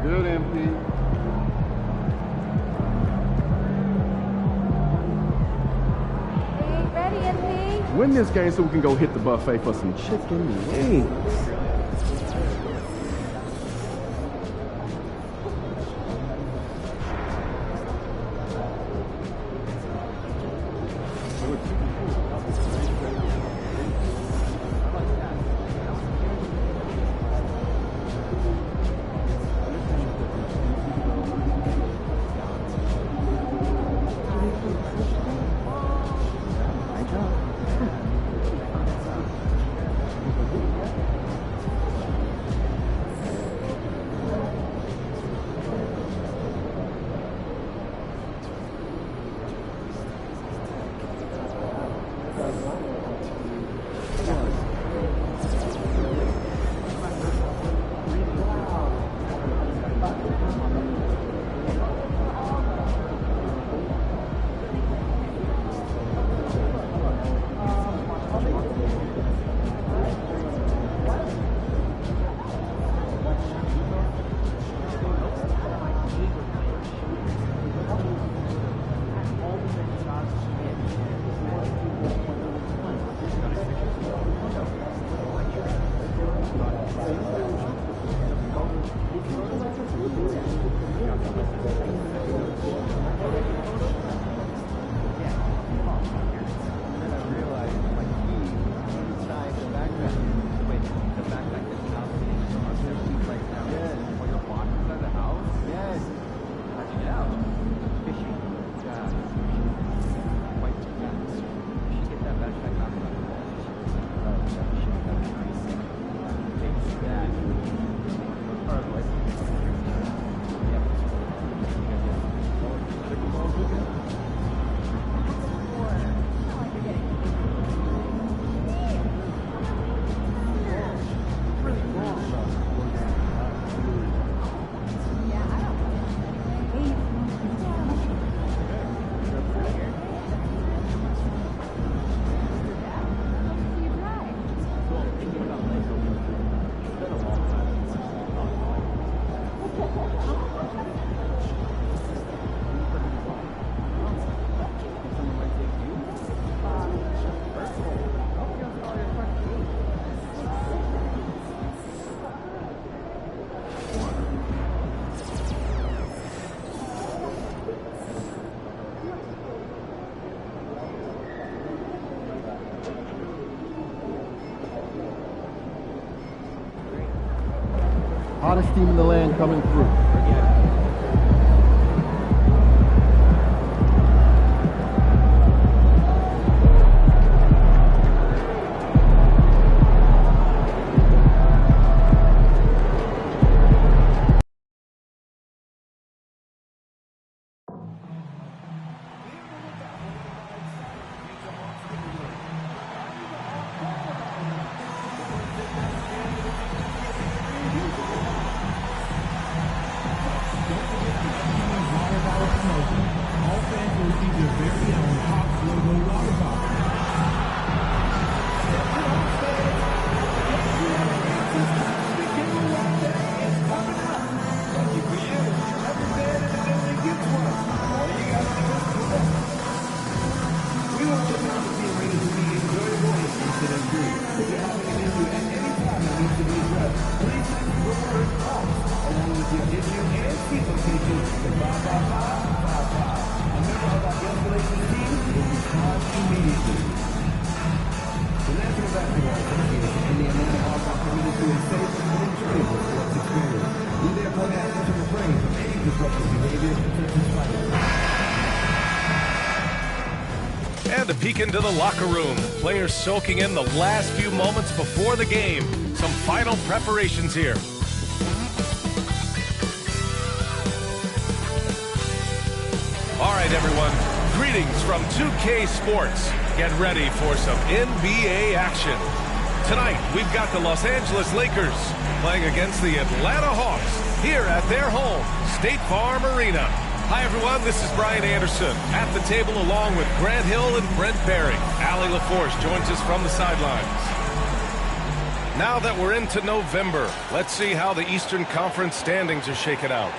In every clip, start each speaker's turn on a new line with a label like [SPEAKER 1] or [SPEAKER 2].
[SPEAKER 1] Good, MP.
[SPEAKER 2] Hey, ready, MP?
[SPEAKER 1] Win this game so we can go hit the buffet for some chicken wings. Hottest team in the land coming through.
[SPEAKER 2] to peek into the locker room. Players soaking in the last few moments before the game. Some final preparations here. All right, everyone. Greetings from 2K Sports. Get ready for some NBA action. Tonight, we've got the Los Angeles Lakers playing against the Atlanta Hawks here at their home, State Farm Arena. Hi, everyone. This is Brian Anderson at the table along with Grant Hill and Brent Barry. Allie LaForce joins us from the sidelines. Now that we're into November, let's see how the Eastern Conference standings are shaken out.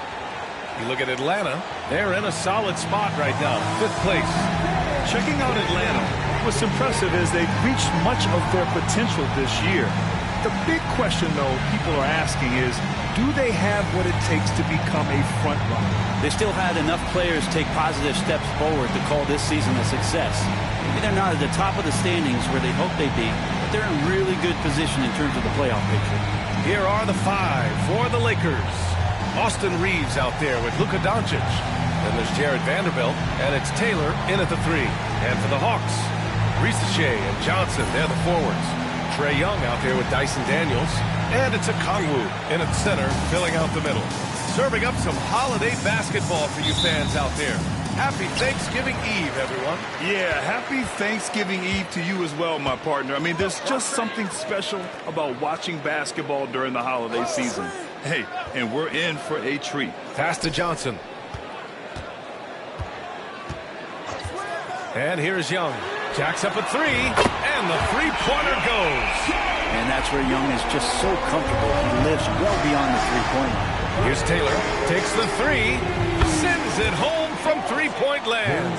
[SPEAKER 2] You look at Atlanta, they're in a solid spot right now, 5th place.
[SPEAKER 3] Checking out Atlanta, what's impressive is they've reached much of their potential this year. The big question, though, people are asking is, do they have what it takes to become a front runner?
[SPEAKER 4] They still had enough players take positive steps forward to call this season a success. Maybe they're not at the top of the standings where they hope they'd be, but they're in really good position in terms of the playoff picture.
[SPEAKER 2] Here are the 5 for the Lakers. Austin Reeves out there with Luka Doncic. Then there's Jared Vanderbilt, and it's Taylor in at the 3. And for the Hawks, Risache and Johnson, they're the forwards. Trae Young out there with Dyson Daniels. And it's Okongwu in at center, filling out the middle. Serving up some holiday basketball for you fans out there. Happy Thanksgiving Eve, everyone.
[SPEAKER 3] Yeah, happy Thanksgiving Eve to you as well, my partner. I mean, there's just something special about watching basketball during the holiday season. Hey, and we're in for a treat.
[SPEAKER 2] Pass to Johnson. And here's Young. Jacks up a 3, and the three-pointer goes.
[SPEAKER 4] And that's where Young is just so comfortable. He lives well beyond the three-point line.
[SPEAKER 2] Here's Taylor. Takes the 3. Sends it home from three-point land.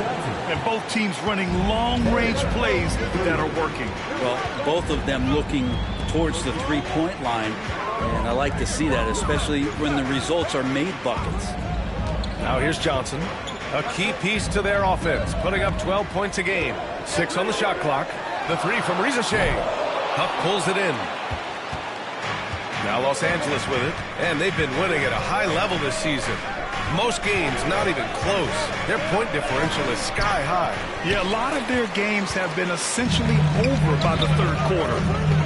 [SPEAKER 3] And both teams running long-range plays that are working.
[SPEAKER 4] Well, both of them looking towards the three-point line. And I like to see that, especially when the results are made buckets.
[SPEAKER 2] Now here's Johnson. A key piece to their offense, putting up 12 points a game. 6 on the shot clock. The 3 from Risache. Huck pulls it in. Now Los Angeles with it, and they've been winning at a high level this season. Most games not even close. Their point differential is sky high.
[SPEAKER 3] Yeah, a lot of their games have been essentially over by the third quarter.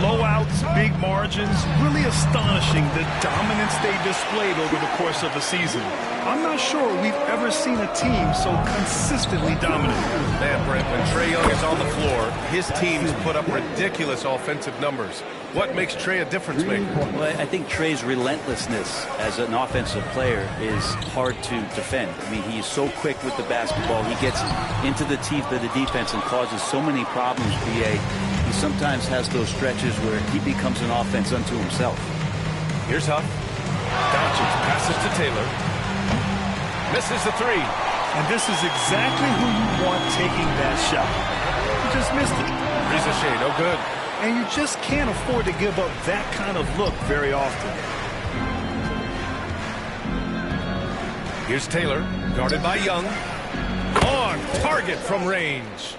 [SPEAKER 3] Blowouts, big margins, really astonishing the dominance they displayed over the course of the season. I'm not sure we've ever seen a team so consistently dominant.
[SPEAKER 2] Man, Brent, when Trae Young is on the floor, his teams put up ridiculous offensive numbers. What makes Trae a difference maker?
[SPEAKER 4] Well, I think Trae's relentlessness as an offensive player is hard to defend. I mean, he's so quick with the basketball. He gets into the teeth of the defense and causes so many problems, BA. He sometimes has those stretches where he becomes an offense unto himself.
[SPEAKER 2] Here's Huff. Doncic passes to Taylor. Misses the 3.
[SPEAKER 3] And this is exactly who you want taking that shot. He just missed it.
[SPEAKER 2] Risache, no good.
[SPEAKER 3] And you just can't afford to give up that kind of look very often.
[SPEAKER 2] Here's Taylor, guarded by Young. On target from range.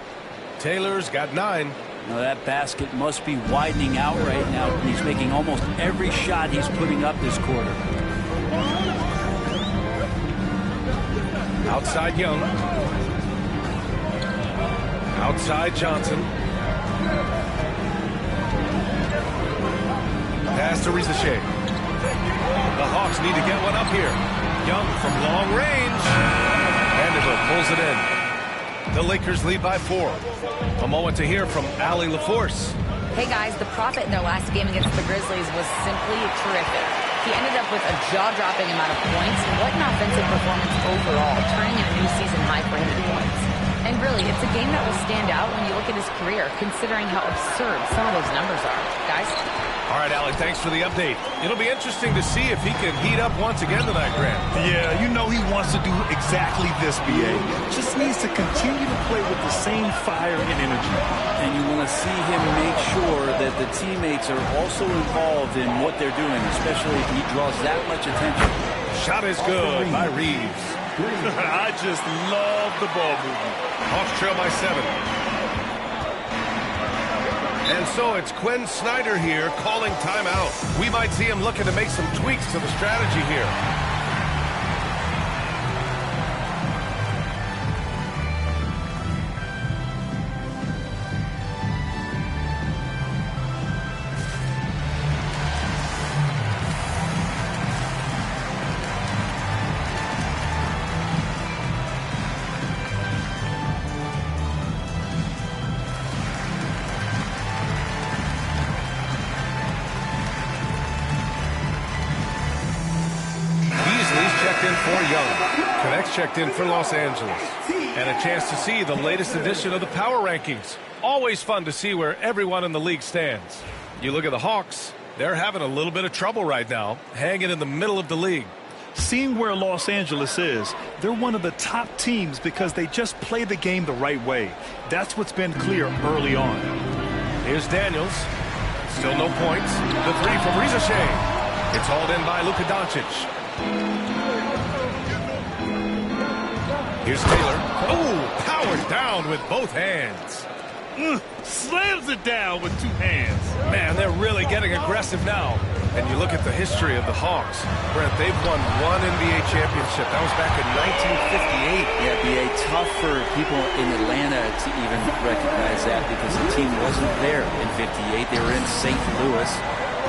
[SPEAKER 2] Taylor's got 9.
[SPEAKER 4] Now that basket must be widening out right now. He's making almost every shot he's putting up this quarter.
[SPEAKER 2] Outside Young. Outside Johnson. Pass to Risache. The Hawks need to get one up here. Young from long range. Vanderbilt pulls it in. The Lakers lead by 4. A moment to hear from Allie LaForce.
[SPEAKER 5] Hey guys, the profit in their last game against the Grizzlies was simply terrific. He ended up with a jaw-dropping amount of points. What an offensive performance overall, turning in a new season high for him in points. And really, it's a game that will stand out when you look at his career, considering how absurd some of those numbers are. Guys?
[SPEAKER 2] All right, Allie, thanks for the update. It'll be interesting to see if he can heat up once again tonight, Grant.
[SPEAKER 3] Yeah, you know he wants to do exactly this, BA. Just needs to continue to play with the same fire and energy.
[SPEAKER 4] And you want to see him make sure that the teammates are also involved in what they're doing, especially if he draws that much attention.
[SPEAKER 2] Shot is good by Reeves.
[SPEAKER 3] I just love the ball movement.
[SPEAKER 2] Hawks trail by 7. And so it's Quinn Snyder here calling timeout. We might see him looking to make some tweaks to the strategy here. checked in for Los Angeles. And a chance to see the latest edition of the Power Rankings. Always fun to see where everyone in the league stands. You look at the Hawks, they're having a little bit of trouble right now, hanging in the middle of the league.
[SPEAKER 3] Seeing where Los Angeles is, they're one of the top teams because they just play the game the right way. That's what's been clear early on.
[SPEAKER 2] Here's Daniels. Still no points. The three from Ricochet. It's hauled in by Luka Doncic. Here's Taylor. Oh, powered down with both hands.
[SPEAKER 3] Slams it down with two hands.
[SPEAKER 2] Man, they're really getting aggressive now. And you look at the history of the Hawks. Brent, they've won one NBA championship. That was back in 1958.
[SPEAKER 4] Yeah, it'd be tough for people in Atlanta to even recognize that because the team wasn't there in 58. They were in St. Louis,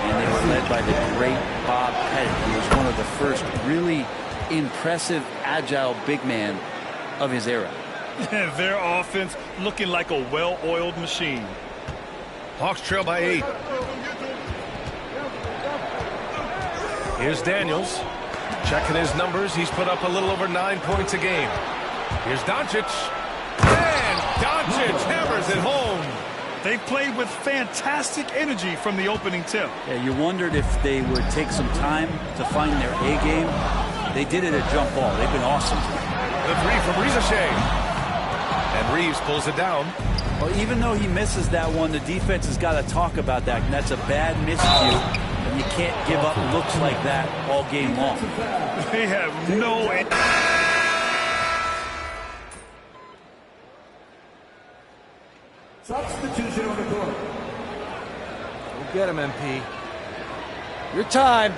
[SPEAKER 4] and they were led by the great Bob Pettit, who was one of the first really impressive, agile big man of his era.
[SPEAKER 3] Their offense looking like a well-oiled machine.
[SPEAKER 2] Hawks trail by 8. Here's Daniels. Checking his numbers. He's put up a little over 9 points a game. Here's Doncic. And Doncic hammers it home.
[SPEAKER 3] They played with fantastic energy from the opening tip.
[SPEAKER 4] Yeah, you wondered if they would take some time to find their A game. They did it at jump ball. They've been awesome.
[SPEAKER 2] The three from Ricochet. And Reeves pulls it down.
[SPEAKER 4] Well, even though he misses that one, the defense has got to talk about that. And that's a bad miscue. And you can't give up looks like that all game long.
[SPEAKER 3] They have no...
[SPEAKER 6] Substitution on the court.
[SPEAKER 1] Go get him, MP. Your time.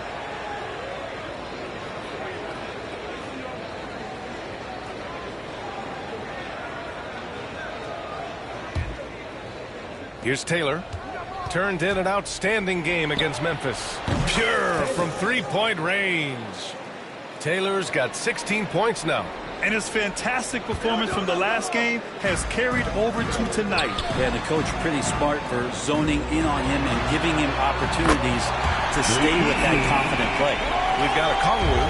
[SPEAKER 2] Here's Taylor. Turned in an outstanding game against Memphis. Pure from three-point range. Taylor's got 16 points now.
[SPEAKER 3] And his fantastic performance from the last game has carried over to tonight.
[SPEAKER 4] Yeah, the coach pretty smart for zoning in on him and giving him opportunities to stay with that confident play.
[SPEAKER 2] We've got a Kongwu,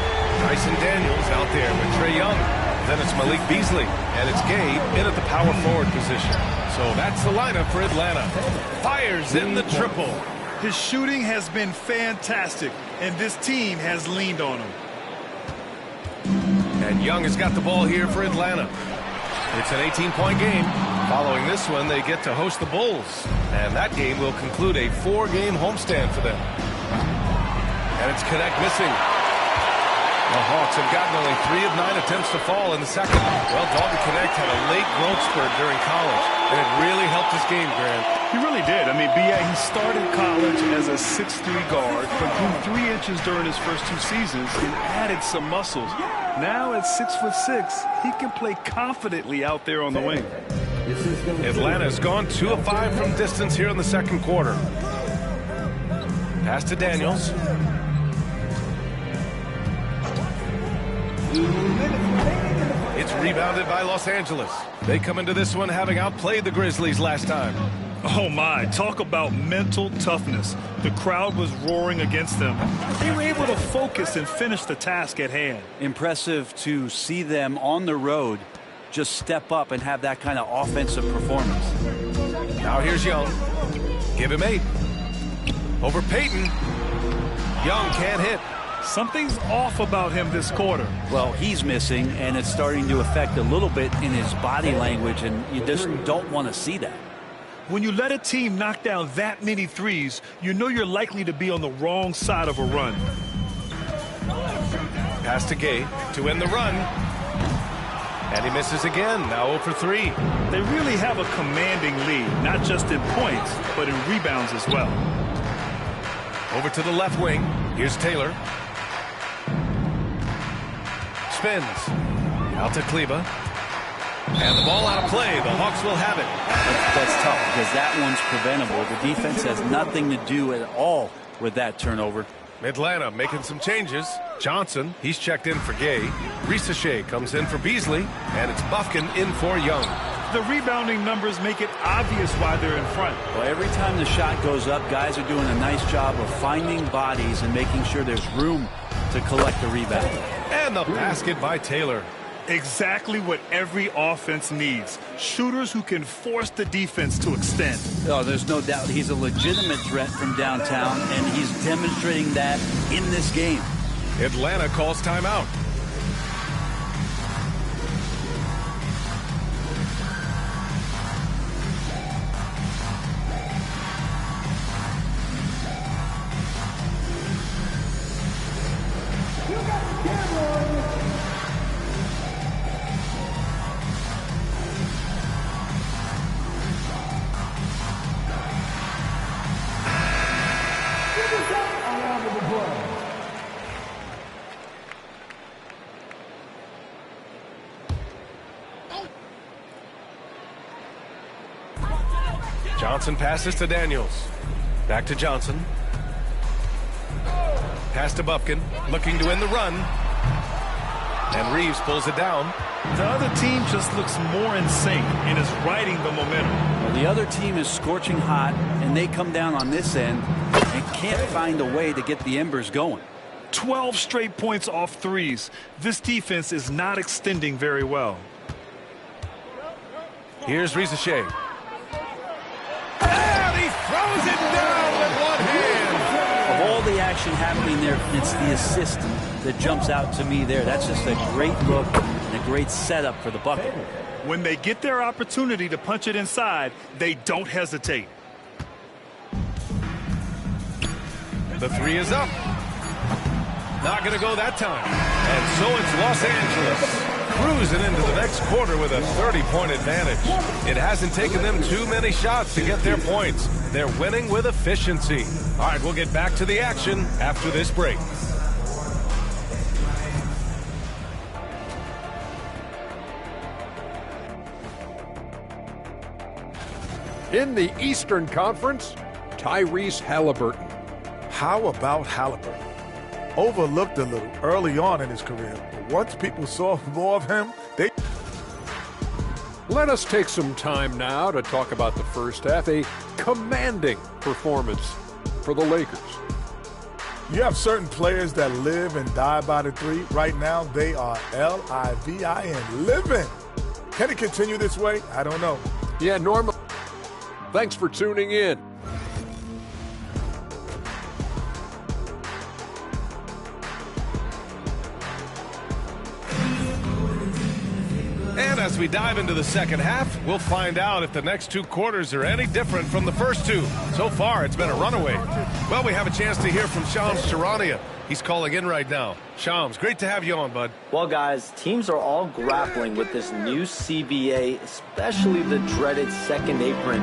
[SPEAKER 2] Dyson Daniels out there with Trae Young. Then it's Malik Beasley, and it's Gabe in at the power forward position. So that's the lineup for Atlanta. Fires in the triple.
[SPEAKER 3] His shooting has been fantastic, and this team has leaned on him.
[SPEAKER 2] And Young has got the ball here for Atlanta. It's an 18-point game. Following this one, they get to host the Bulls. And that game will conclude a 4-game homestand for them. And it's Connect missing. The Hawks have gotten only 3 of 9 attempts to fall in the second. Well, Dalton Connect had a late growth spurt during college, and it really helped his game, Grant.
[SPEAKER 3] He really did. I mean, B.A., he started college as a 6'3" guard, but grew 3 inches during his first 2 seasons and added some muscles. Now at 6'6", he can play confidently out there on the wing.
[SPEAKER 2] Atlanta's gone 2 of 5 from distance here in the second quarter. Pass to Daniels. It's rebounded by Los Angeles. They come into this one having outplayed the Grizzlies last time.
[SPEAKER 3] Oh my, talk about mental toughness. The crowd was roaring against them. They were able to focus and finish the task at hand.
[SPEAKER 4] Impressive to see them on the road just step up and have that kind of offensive performance.
[SPEAKER 2] Now here's Young. Give him 8. Over Payton. Young can't hit.
[SPEAKER 3] Something's off about him this quarter.
[SPEAKER 4] Well, he's missing, and it's starting to affect a little bit in his body language, and you just don't want to see that.
[SPEAKER 3] When you let a team knock down that many threes, you know you're likely to be on the wrong side of a run.
[SPEAKER 2] Pass to Gay to end the run. And he misses again, now 0 for 3.
[SPEAKER 3] They really have a commanding lead, not just in points, but in rebounds as well.
[SPEAKER 2] Over to the left wing. Here's Taylor. Spins. Out to Kleber. And the ball out of play. The Hawks will have it.
[SPEAKER 4] That's tough because that one's preventable. The defense has nothing to do at all with that turnover.
[SPEAKER 2] Atlanta making some changes. Johnson, he's checked in for Gay. Ricochet comes in for Beasley. And it's Bufkin in for Young.
[SPEAKER 3] The rebounding numbers make it obvious why they're in front.
[SPEAKER 4] Well, every time the shot goes up, guys are doing a nice job of finding bodies and making sure there's room to collect the rebound.
[SPEAKER 2] And the basket by Taylor.
[SPEAKER 3] Exactly what every offense needs. Shooters who can force the defense to extend.
[SPEAKER 4] Oh, there's no doubt he's a legitimate threat from downtown, and he's demonstrating that in this game.
[SPEAKER 2] Atlanta calls timeout. Johnson passes to Daniels. Back to Johnson. Pass to Bufkin, looking to end the run. And Reeves pulls it down.
[SPEAKER 3] The other team just looks more in sync and is riding the momentum.
[SPEAKER 4] Well, the other team is scorching hot, and they come down on this end and can't find a way to get the embers going.
[SPEAKER 3] 12 straight points off threes. This defense is not extending very well.
[SPEAKER 2] Here's Rizachet. And he throws it down with one hand.
[SPEAKER 4] Of all the action happening there, it's the assist that jumps out to me there. That's just a great look and a great setup for the bucket.
[SPEAKER 3] When they get their opportunity to punch it inside, they don't hesitate.
[SPEAKER 2] The three is up. Not going to go that time. And so it's Los Angeles cruising into the next quarter with a 30-point advantage. It hasn't taken them too many shots to get their points. They're winning with efficiency. All right, we'll get back to the action after this break.
[SPEAKER 6] In the Eastern Conference, Tyrese Halliburton.
[SPEAKER 7] How about Halliburton? Overlooked a little early on in his career. But once people saw more of him, they...
[SPEAKER 6] Let us take some time now to talk about the first half. A commanding performance for the Lakers.
[SPEAKER 7] You have certain players that live and die by the three. Right now, they are L-I-V-I-N, living. Can it continue this way? I don't know.
[SPEAKER 6] Yeah, Norman, thanks for tuning in.
[SPEAKER 2] And as we dive into the second half, we'll find out if the next two quarters are any different from the first two. So far, it's been a runaway. Well, we have a chance to hear from Shams Charania. He's calling in right now. Shams, great to have you on, bud.
[SPEAKER 8] Well, guys, teams are all grappling with this new CBA, especially the dreaded second apron.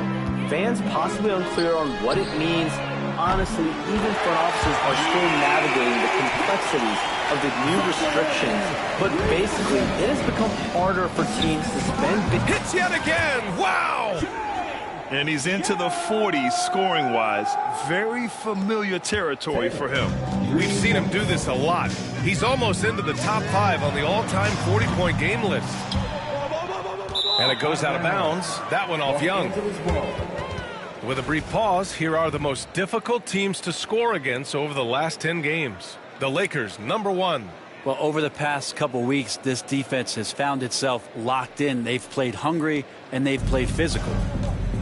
[SPEAKER 8] Fans possibly unclear on what it means. Honestly, even front offices are still navigating the complexities of the new restrictions. But basically, it has become harder for teams to spend big...
[SPEAKER 2] Hits yet again! Wow!
[SPEAKER 3] And he's into the 40s scoring-wise. Very familiar territory for him.
[SPEAKER 2] We've seen him do this a lot. He's almost into the top 5 on the all-time 40-point game list. And it goes out of bounds. That one off Young. With a brief pause, here are the most difficult teams to score against over the last 10 games. The Lakers, number 1.
[SPEAKER 4] Well, over the past couple weeks, this defense has found itself locked in. They've played hungry, and they've played physical.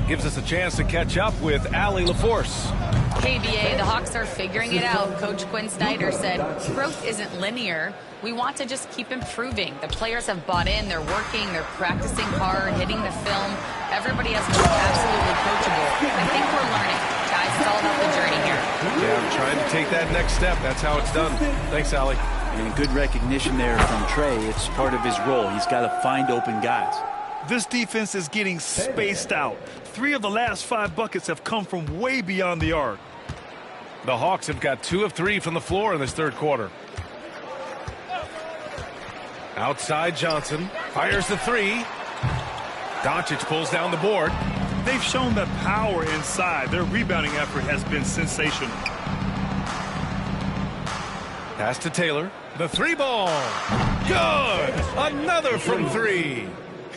[SPEAKER 2] Gives us a chance to catch up with Allie LaForce.
[SPEAKER 5] KBA, the Hawks are figuring it out. Coach Quinn Snyder said, growth isn't linear. We want to just keep improving. The players have bought in. They're working. They're practicing hard, hitting the film. Everybody has been absolutely coachable. I think we're learning. Guys, it's all about the journey here.
[SPEAKER 2] Yeah, I'm trying to take that next step. That's how it's done. Thanks, Allie.
[SPEAKER 4] And good recognition there from Trey. It's part of his role. He's got to find open guys.
[SPEAKER 3] This defense is getting spaced out. 3 of the last 5 buckets have come from way beyond the arc.
[SPEAKER 2] The Hawks have got 2 of 3 from the floor in this third quarter. Outside Johnson fires the 3. Doncic pulls down the board.
[SPEAKER 3] They've shown that power inside. Their rebounding effort has been sensational.
[SPEAKER 2] Pass to Taylor. The 3-ball. Good. Another from 3.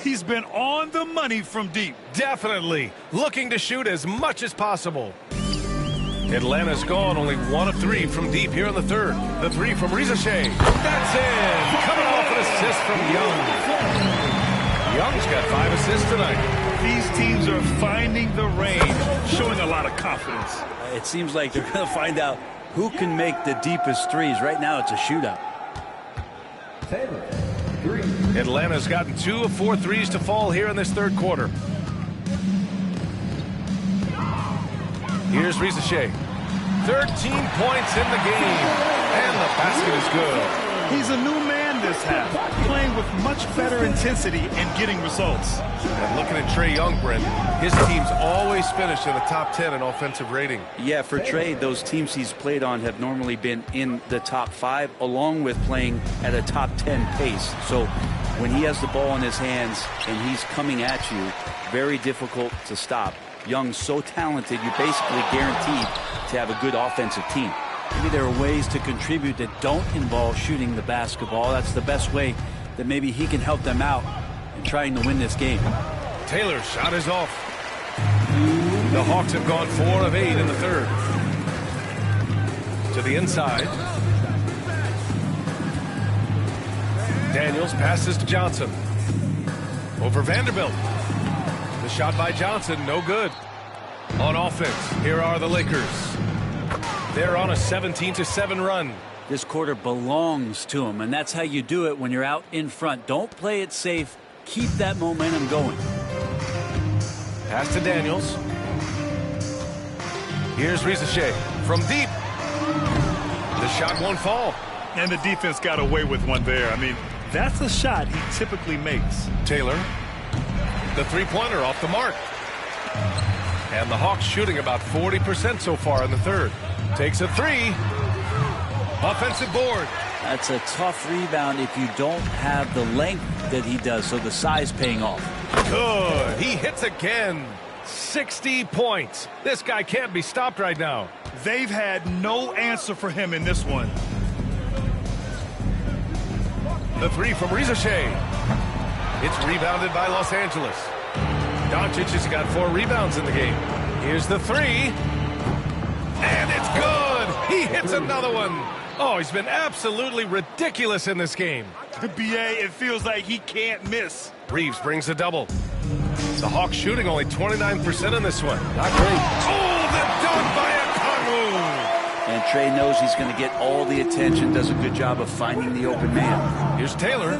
[SPEAKER 3] He's been on the money from deep.
[SPEAKER 2] Definitely. Looking to shoot as much as possible. Atlanta's gone only 1 of 3 from deep here in the third. The 3 from Rizachet. That's in. Coming off an assist from Young. Young's got 5 assists tonight.
[SPEAKER 3] These teams are finding the range, showing a lot of confidence.
[SPEAKER 4] It seems like they're going to find out who can make the deepest threes. Right now, it's a shootout.
[SPEAKER 2] Atlanta's gotten 2 of 4 threes to fall here in this third quarter. Here's Risacher. 13 points in the game, and the basket is good.
[SPEAKER 3] He's a new man this half, playing with much better intensity and getting results.
[SPEAKER 2] And looking at Trae Young, Brent, his teams always finish in the top 10 in offensive rating.
[SPEAKER 4] Yeah, for Trae, those teams he's played on have normally been in the top 5, along with playing at a top 10 pace. So when he has the ball in his hands and he's coming at you, very difficult to stop. Young's so talented, you're basically guaranteed to have a good offensive team. Maybe there are ways to contribute that don't involve shooting the basketball. That's the best way that maybe he can help them out in trying to win this game.
[SPEAKER 2] Taylor's shot is off. The Hawks have gone 4 of 8 in the third. To the inside. Daniels passes to Johnson. Over Vanderbilt. The shot by Johnson, no good. On offense, here are the Lakers. They're on a 17-7 run.
[SPEAKER 4] This quarter belongs to him, and that's how you do it when you're out in front. Don't play it safe. Keep that momentum going.
[SPEAKER 2] Pass to Daniels. Here's Risacher from deep. The shot won't fall.
[SPEAKER 3] And the defense got away with one there. I mean, that's a shot he typically makes.
[SPEAKER 2] Taylor, the three-pointer off the mark. And the Hawks shooting about 40% so far in the third. Takes a 3. Offensive board.
[SPEAKER 4] That's a tough rebound if you don't have the length that he does, so the size paying off.
[SPEAKER 2] Good. He hits again. 60 points. This guy can't be stopped right now.
[SPEAKER 3] They've had no answer for him in this one.
[SPEAKER 2] The 3 from Risacher. It's rebounded by Los Angeles. Doncic has got 4 rebounds in the game. Here's the 3. And it's good. He hits another one. Oh, he's been absolutely ridiculous in this game.
[SPEAKER 3] The BA, it feels like he can't miss.
[SPEAKER 2] Reeves brings a double. The Hawks shooting only 29% in this one. Not great. Oh, the dunk by Okongwu.
[SPEAKER 4] And Trae knows he's going to get all the attention, does a good job of finding the open man.
[SPEAKER 2] Here's Taylor.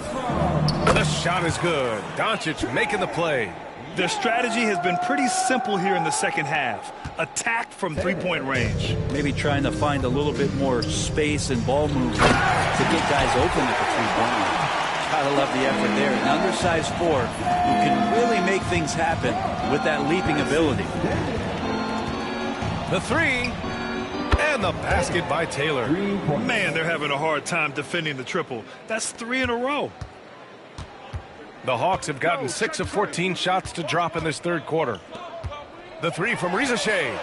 [SPEAKER 2] The shot is good. Doncic making the play.
[SPEAKER 3] Their strategy has been pretty simple here in the second half. Attack from three-point range.
[SPEAKER 4] Maybe trying to find a little bit more space and ball movement to get guys open at the three-point line. Gotta love the effort there. An undersized 4 who can really make things happen with that leaping ability.
[SPEAKER 2] The 3. And the basket by Taylor.
[SPEAKER 3] Man, they're having a hard time defending the triple. That's 3 in a row.
[SPEAKER 2] The Hawks have gotten 6 of 14 shots to drop in this third quarter. The 3 from Risacher.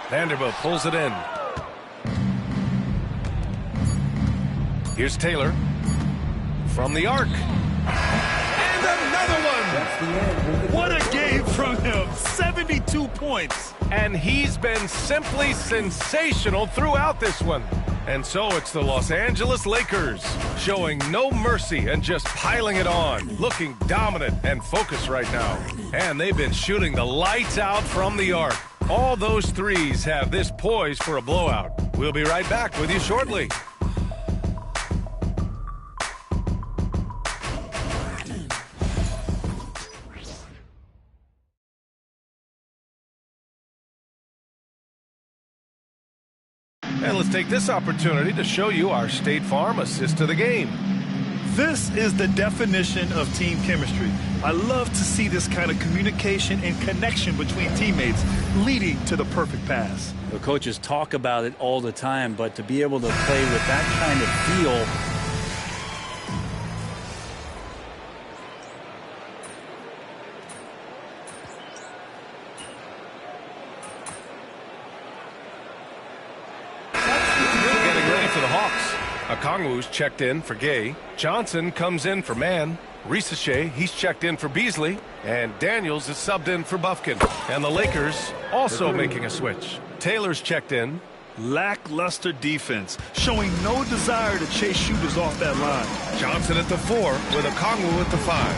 [SPEAKER 2] Vanderbilt pulls it in. Here's Taylor. From the arc. And another one!
[SPEAKER 3] What a game from him. 72 points.
[SPEAKER 2] And he's been simply sensational throughout this one. And so it's the Los Angeles Lakers showing no mercy and just piling it on, looking dominant and focused right now. And they've been shooting the lights out from the arc. All those threes have this poised for a blowout. We'll be right back with you shortly. And let's take this opportunity to show you our State Farm assist to the game.
[SPEAKER 3] This is the definition of team chemistry. I love to see this kind of communication and connection between teammates leading to the perfect pass.
[SPEAKER 4] The coaches talk about it all the time, but to be able to play with that kind of feel,
[SPEAKER 2] Okongwu's checked in for Gay. Johnson comes in for Mann. Risacher, he's checked in for Beasley. And Daniels is subbed in for Bufkin. And the Lakers also making a switch. Taylor's checked in.
[SPEAKER 3] Lackluster defense, showing no desire to chase shooters off that line.
[SPEAKER 2] Johnson at the 4 with Okongwu at the 5.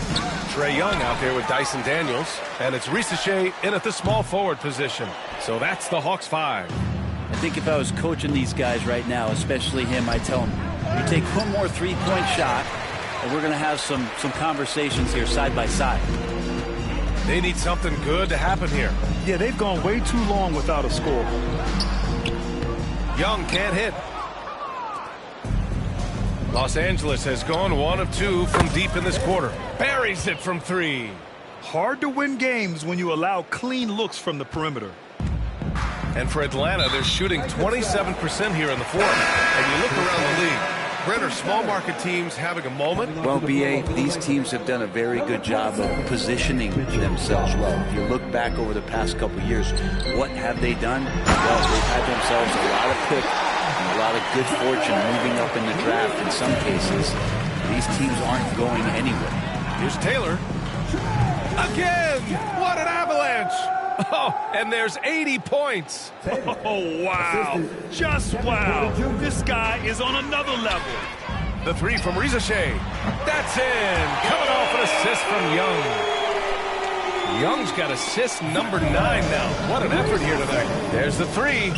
[SPEAKER 2] Trae Young out there with Dyson Daniels. And it's Risacher in at the small forward position. So that's the Hawks 5.
[SPEAKER 4] I think if I was coaching these guys right now, especially him, I'd tell him, you take one more three-point shot, and we're going to have some conversations here side by side.
[SPEAKER 2] They need something good to happen here.
[SPEAKER 3] Yeah, they've gone way too long without a score.
[SPEAKER 2] Young can't hit. Los Angeles has gone 1 of 2 from deep in this quarter. Buries it from 3.
[SPEAKER 3] Hard to win games when you allow clean looks from the perimeter.
[SPEAKER 2] And for Atlanta, they're shooting 27% here in the fourth. And you look around the league, Brenner, small market teams having a moment.
[SPEAKER 4] Well, B.A., these teams have done a very good job of positioning themselves well. If you look back over the past couple of years, what have they done? Well, they've had themselves a lot of pick and a lot of good fortune moving up in the draft in some cases. These teams aren't going anywhere.
[SPEAKER 2] Here's Taylor. Again! What an avalanche! Oh, and there's 80 points.
[SPEAKER 3] Oh, wow. Just wow. This guy is on another level.
[SPEAKER 2] The 3 from Risacher. That's in. Coming off an assist from Young. Young's got assist number 9 now. What an effort here tonight. There's the 3.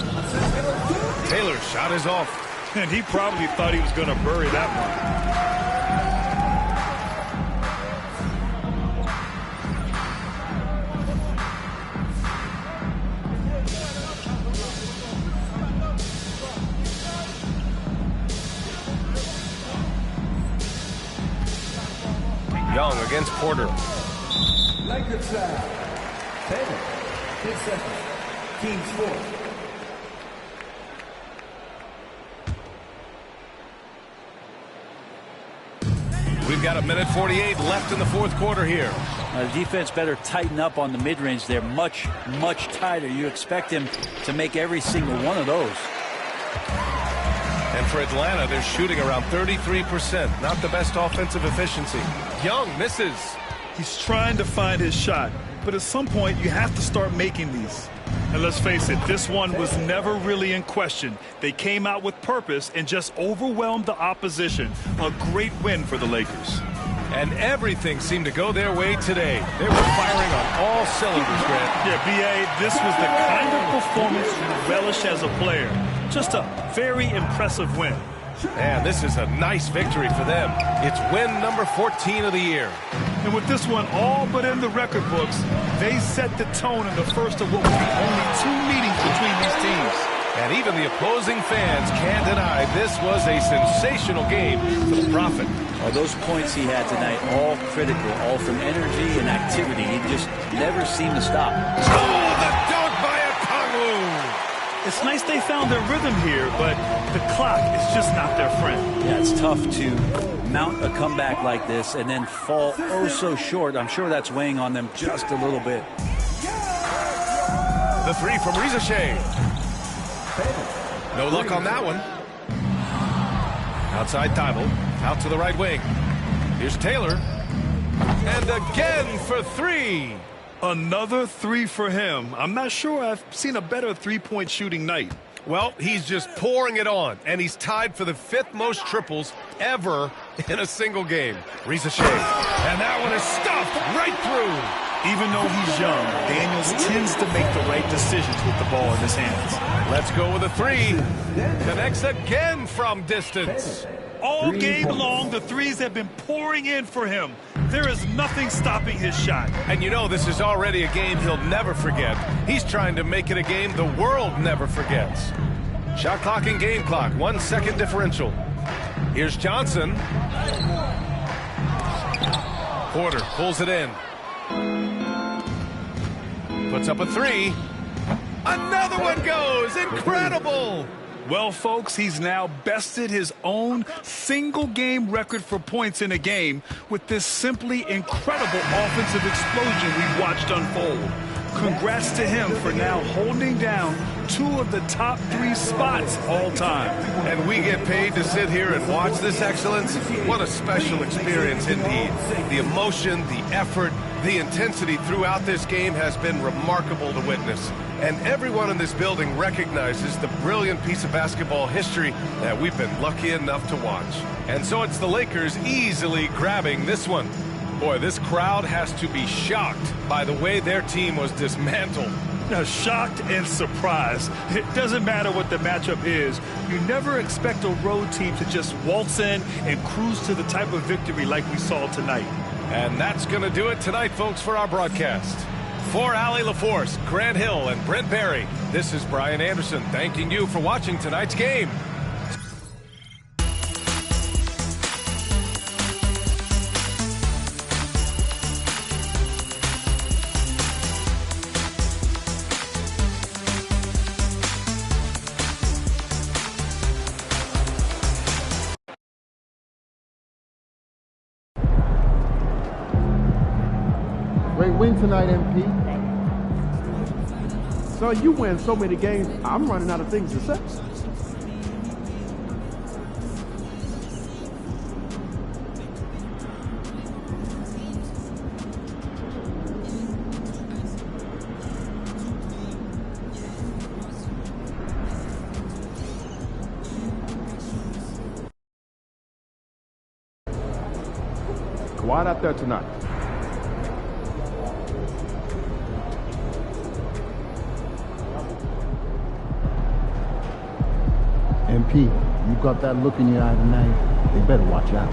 [SPEAKER 2] Taylor's shot is off.
[SPEAKER 3] And he probably thought he was going to bury that one.
[SPEAKER 2] Young against Porter.
[SPEAKER 9] Lakers foul. Taylor. 10 seconds. Team score.
[SPEAKER 2] We've got 1:48 left in the fourth quarter here.
[SPEAKER 4] The defense better tighten up on the mid-range. They're much, much tighter. You expect him to make every single one of those.
[SPEAKER 2] And for Atlanta, they're shooting around 33%. Not the best offensive efficiency. Young misses.
[SPEAKER 3] He's trying to find his shot, but at some point you have to start making these. And let's face it, this one was never really in question. They came out with purpose and just overwhelmed the opposition. A great win for the Lakers.
[SPEAKER 2] And everything seemed to go their way today. They were firing on all cylinders, Grant.
[SPEAKER 3] Yeah, B.A., this was the kind of performance you relish as a player. Just a very impressive win.
[SPEAKER 2] Man, this is a nice victory for them. It's win number 14 of the year.
[SPEAKER 3] And with this one all but in the record books, they set the tone in the first of what will be only 2 meetings between these teams.
[SPEAKER 2] And even the opposing fans can't deny this was a sensational game for the Prophet.
[SPEAKER 4] Well, those points he had tonight, all critical, all from energy and activity. He just never seemed to stop.
[SPEAKER 2] Oh, the dunk by Okongwu!
[SPEAKER 3] It's nice they found their rhythm here, but the clock is just not their friend.
[SPEAKER 4] Yeah, it's tough to mount a comeback like this and then fall oh so short. I'm sure that's weighing on them just a little bit.
[SPEAKER 2] The 3 from Risacher. No luck on that one. Outside Thibault. Out to the right wing. Here's Taylor. And again for 3.
[SPEAKER 3] Another 3 for him. I'm not sure I've seen a better three-point shooting night.
[SPEAKER 2] Well, he's just pouring it on, and he's tied for the 5th most triples ever in a single game. Risacher. And that one is stuffed right through.
[SPEAKER 3] Even though he's young, Daniels tends to make the right decisions with the ball in his hands.
[SPEAKER 2] Let's go with a 3. Connects again from distance.
[SPEAKER 3] All game long, the threes have been pouring in for him. There is nothing stopping his shot.
[SPEAKER 2] And you know this is already a game he'll never forget. He's trying to make it a game the world never forgets. Shot clock and game clock, 1 second differential. Here's Johnson. Porter pulls it in. Puts up a 3. Another one goes. Incredible.
[SPEAKER 3] Well, folks, he's now bested his own single-game record for points in a game with this simply incredible offensive explosion we watched unfold. Congrats to him for now holding down 2 of the top 3 spots all time.
[SPEAKER 2] And we get paid to sit here and watch this excellence. What a special experience indeed. The emotion, the effort, the intensity throughout this game has been remarkable to witness. and everyone in this building recognizes the brilliant piece of basketball history that we've been lucky enough to watch. And so it's the Lakers easily grabbing this one. Boy, this crowd has to be shocked by the way their team was dismantled.
[SPEAKER 3] Now, shocked and surprised. It doesn't matter what the matchup is. You never expect a road team to just waltz in and cruise to the type of victory like we saw tonight.
[SPEAKER 2] And that's going to do it tonight, folks, for our broadcast. For Allie LaForce, Grant Hill, and Brent Barry, this is Brian Anderson thanking you for watching tonight's game.
[SPEAKER 1] Great win tonight, MP. So you win so many games, I'm running out of things to say. Quiet out there tonight.
[SPEAKER 10] MP, you got that look in your eye tonight. They better watch out.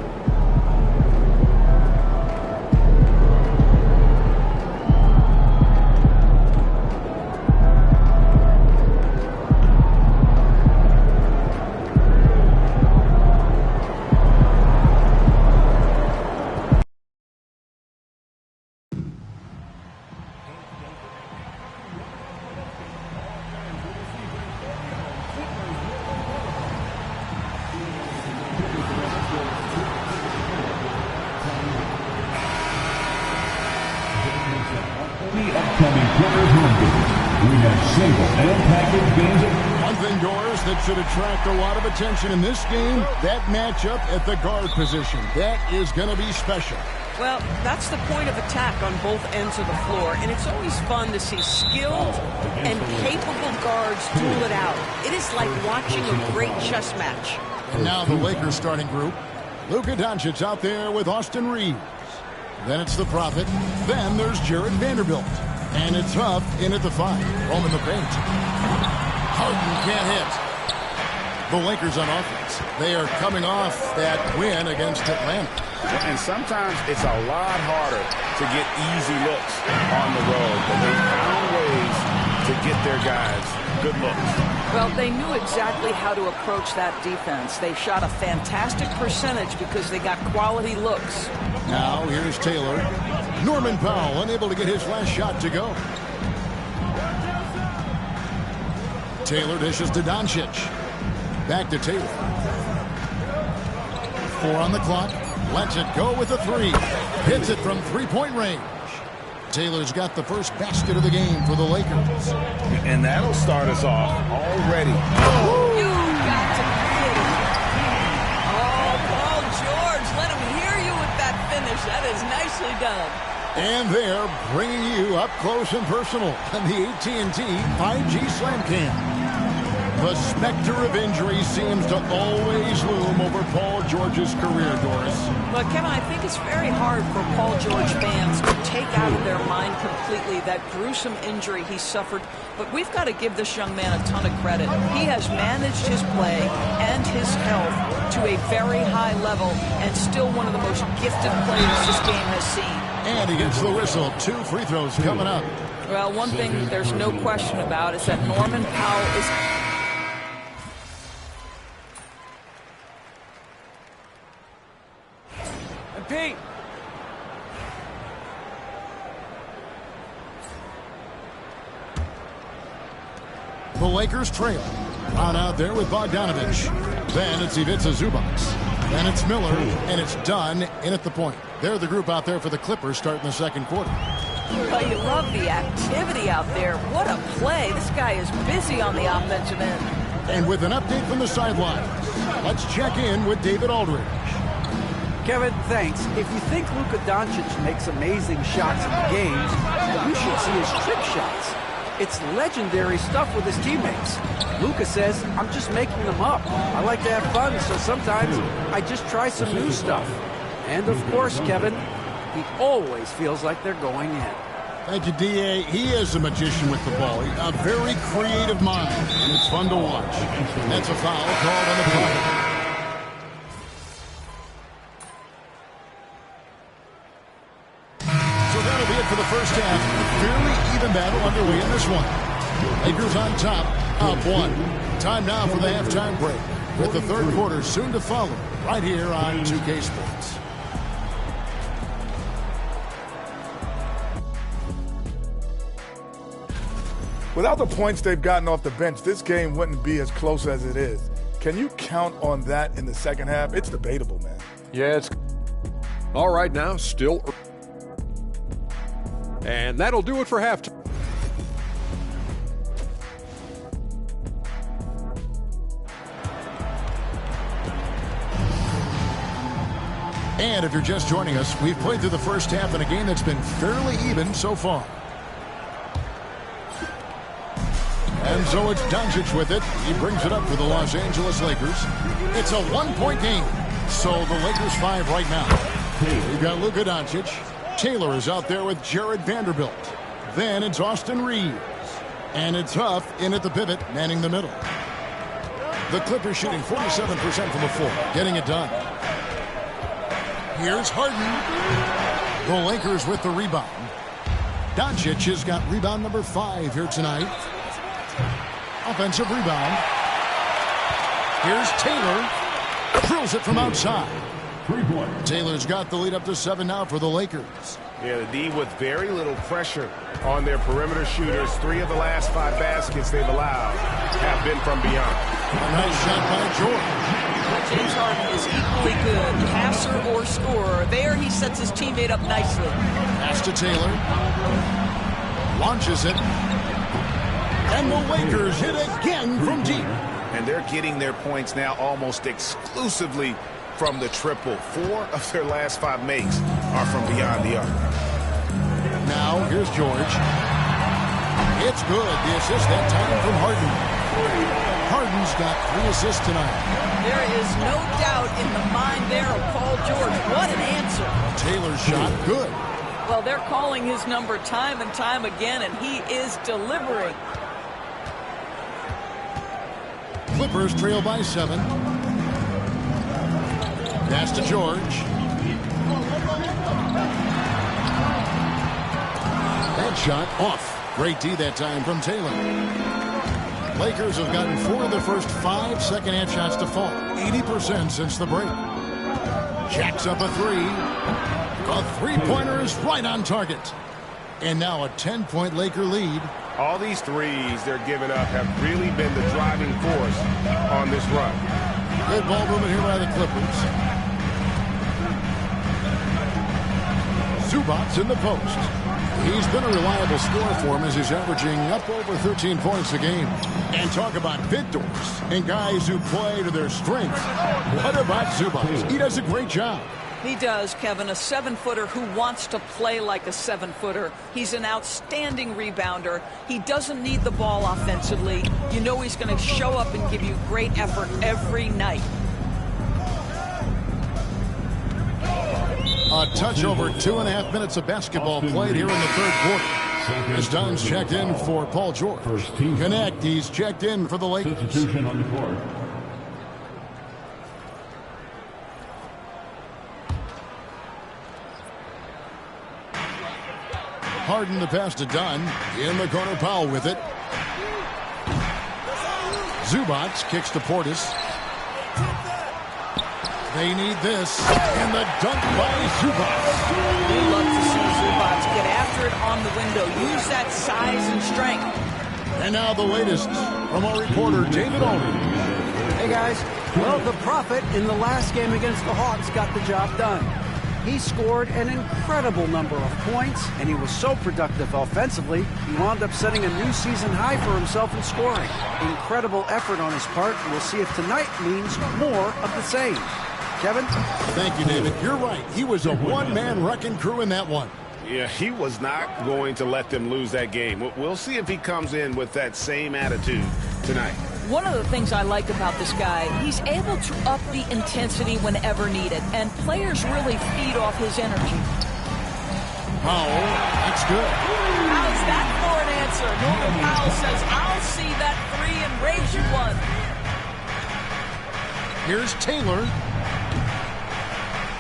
[SPEAKER 9] Upcoming players home games. We have single and package games.
[SPEAKER 11] One thing, Doris, that should attract a lot of attention in this game, that matchup at the guard position. That is going to be special.
[SPEAKER 12] Well, that's the point of attack on both ends of the floor, and it's always fun to see skilled and capable guards duel it out. It is like watching a great chess match.
[SPEAKER 11] And now the Lakers starting group. Luka Doncic out there with Austin Reeves. Then it's the Prophet. Then there's Jared Vanderbilt. And it's Huff in at the 5. Roaming the paint. Harden can't hit. The Lakers on offense. They are coming off that win against Atlanta.
[SPEAKER 13] And sometimes it's a lot harder to get easy looks on the road. But they found ways to get their guys good looks.
[SPEAKER 12] Well, they knew exactly how to approach that defense. They shot a fantastic percentage because they got quality looks.
[SPEAKER 11] Now here's Taylor. Norman Powell unable to get his last shot to go. Taylor dishes to Doncic. Back to Taylor. 4 on the clock. Lets it go with a 3. Hits it from three-point range. Taylor's got the first basket of the game for the Lakers.
[SPEAKER 13] And that'll start us off already.
[SPEAKER 12] Oh. You got to be kidding. Oh, Paul George, let him hear you with that finish. That is nicely done.
[SPEAKER 11] And they're bringing you up close and personal on the AT&T 5G Slam Cam. The specter of injury seems to always loom over Paul George's career, Doris.
[SPEAKER 12] But, Kevin, I think it's very hard for Paul George fans to take out of their mind completely that gruesome injury he suffered. But we've got to give this young man a ton of credit. He has managed his play and his health to a very high level and still one of the most gifted players this game has seen.
[SPEAKER 11] And he gets the whistle. 2 free throws coming up.
[SPEAKER 12] Well, one thing there's no question about is that Norman Powell is...
[SPEAKER 14] Pete.
[SPEAKER 11] The Lakers trail. On out there with Bogdanovich. Then it's Ivica Zubac. Then it's Miller, and it's done in at the point. They're the group out there for the Clippers starting the second quarter.
[SPEAKER 12] Well, you love the activity out there. What a play. This guy is busy on the offensive end.
[SPEAKER 11] And with an update from the sidelines, let's check in with David Aldridge.
[SPEAKER 14] Kevin, thanks. If you think Luka Doncic makes amazing shots in games, you should see his trick shots. It's legendary stuff with his teammates. Luka says, I'm just making them up. I like to have fun, so sometimes I just try some new stuff. And of course, Kevin, he always feels like they're going in.
[SPEAKER 11] Thank you, D.A. He is a magician with the ball. A very creative mind, and it's fun to watch. That's a foul called on the play. That'll be it for the first half. Fairly even battle underway in this one. Lakers on top, up 1. Time now for the halftime break, with the third quarter soon to follow, right here on 2K Sports.
[SPEAKER 7] Without the points they've gotten off the bench, this game wouldn't be as close as it is. Can you count on that in the second half? It's debatable, man.
[SPEAKER 6] Yeah, it's all right now, still. And that'll do it for halftime.
[SPEAKER 11] And if you're just joining us, we've played through the first half in a game that's been fairly even so far. And so it's Doncic with it. He brings it up for the Los Angeles Lakers. It's a one-point game. So the Lakers 5 right now. We've got Luka Doncic. Taylor is out there with Jared Vanderbilt. Then it's Austin Reeves. And it's Huff in at the pivot, manning the middle. The Clippers shooting 47% from the floor, getting it done. Here's Harden. The Lakers with the rebound. Doncic has got rebound number 5 here tonight. Offensive rebound. Here's Taylor. Drills it from outside. Taylor's got the lead up to 7 now for the Lakers.
[SPEAKER 13] Yeah, the D with very little pressure on their perimeter shooters. 3 of the last 5 baskets they've allowed have been from beyond.
[SPEAKER 11] A nice shot by George.
[SPEAKER 12] James Harden is equally good, passer or scorer. There he sets his teammate up nicely.
[SPEAKER 11] Pass to Taylor. Launches it. And the Lakers hit again from deep.
[SPEAKER 13] And they're getting their points now almost exclusively from the triple. 4 of their last 5 makes are from beyond the arc.
[SPEAKER 11] Now here's George. It's good. The assist that time from Harden. Harden's got 3 assists tonight.
[SPEAKER 12] There is no doubt in the mind there of Paul George. What an answer.
[SPEAKER 11] Taylor's shot good.
[SPEAKER 12] Well, they're calling his number time and time again, and he is delivering.
[SPEAKER 11] Clippers trail by 7. Pass to George. That shot off. Great D that time from Taylor. Lakers have gotten 4 of the first 5 second-half shots to fall. 80% since the break. Jacks up a 3. A three-pointer is right on target. And now a 10-point Laker lead.
[SPEAKER 13] All these threes they're giving up have really been the driving force on this run.
[SPEAKER 11] Good ball movement here by the Clippers. Zubac's in the post. He's been a reliable scorer for him as he's averaging up over 13 points a game. And talk about victors and guys who play to their strengths. What about Zubac? He does a great job.
[SPEAKER 12] He does, Kevin, a 7-footer who wants to play like a 7-footer. He's an outstanding rebounder. He doesn't need the ball offensively. You know he's going to show up and give you great effort every night.
[SPEAKER 11] A touch over 2.5 minutes of basketball played here in the third quarter. As Dunn's checked in for Paul George. Connect, he's checked in for the Lakers.
[SPEAKER 9] Substitution on the court.
[SPEAKER 11] Harden the pass to Dunn. In the corner, Powell with it. Zubac kicks to Portis. They need this. And the dunk by Zubac.
[SPEAKER 12] We love to see Zubac get after it on the window. Use that size and strength.
[SPEAKER 11] And now the latest from our reporter, David Olney.
[SPEAKER 14] Hey, guys. Well, the Prophet in the last game against the Hawks got the job done. He scored an incredible number of points, and he was so productive offensively, he wound up setting a new season high for himself in scoring. Incredible effort on his part. We'll see if tonight means more of the same. Kevin?
[SPEAKER 11] Thank you, David. You're right. He was a one-man wrecking crew in that one.
[SPEAKER 13] Yeah, he was not going to let them lose that game. We'll see if he comes in with that same attitude tonight.
[SPEAKER 12] One of the things I like about this guy, he's able to up the intensity whenever needed, and players really feed off his energy.
[SPEAKER 11] Powell, that's good.
[SPEAKER 12] How's that for an answer? Norman Powell says, I'll see that three and raise you one.
[SPEAKER 11] Here's Taylor.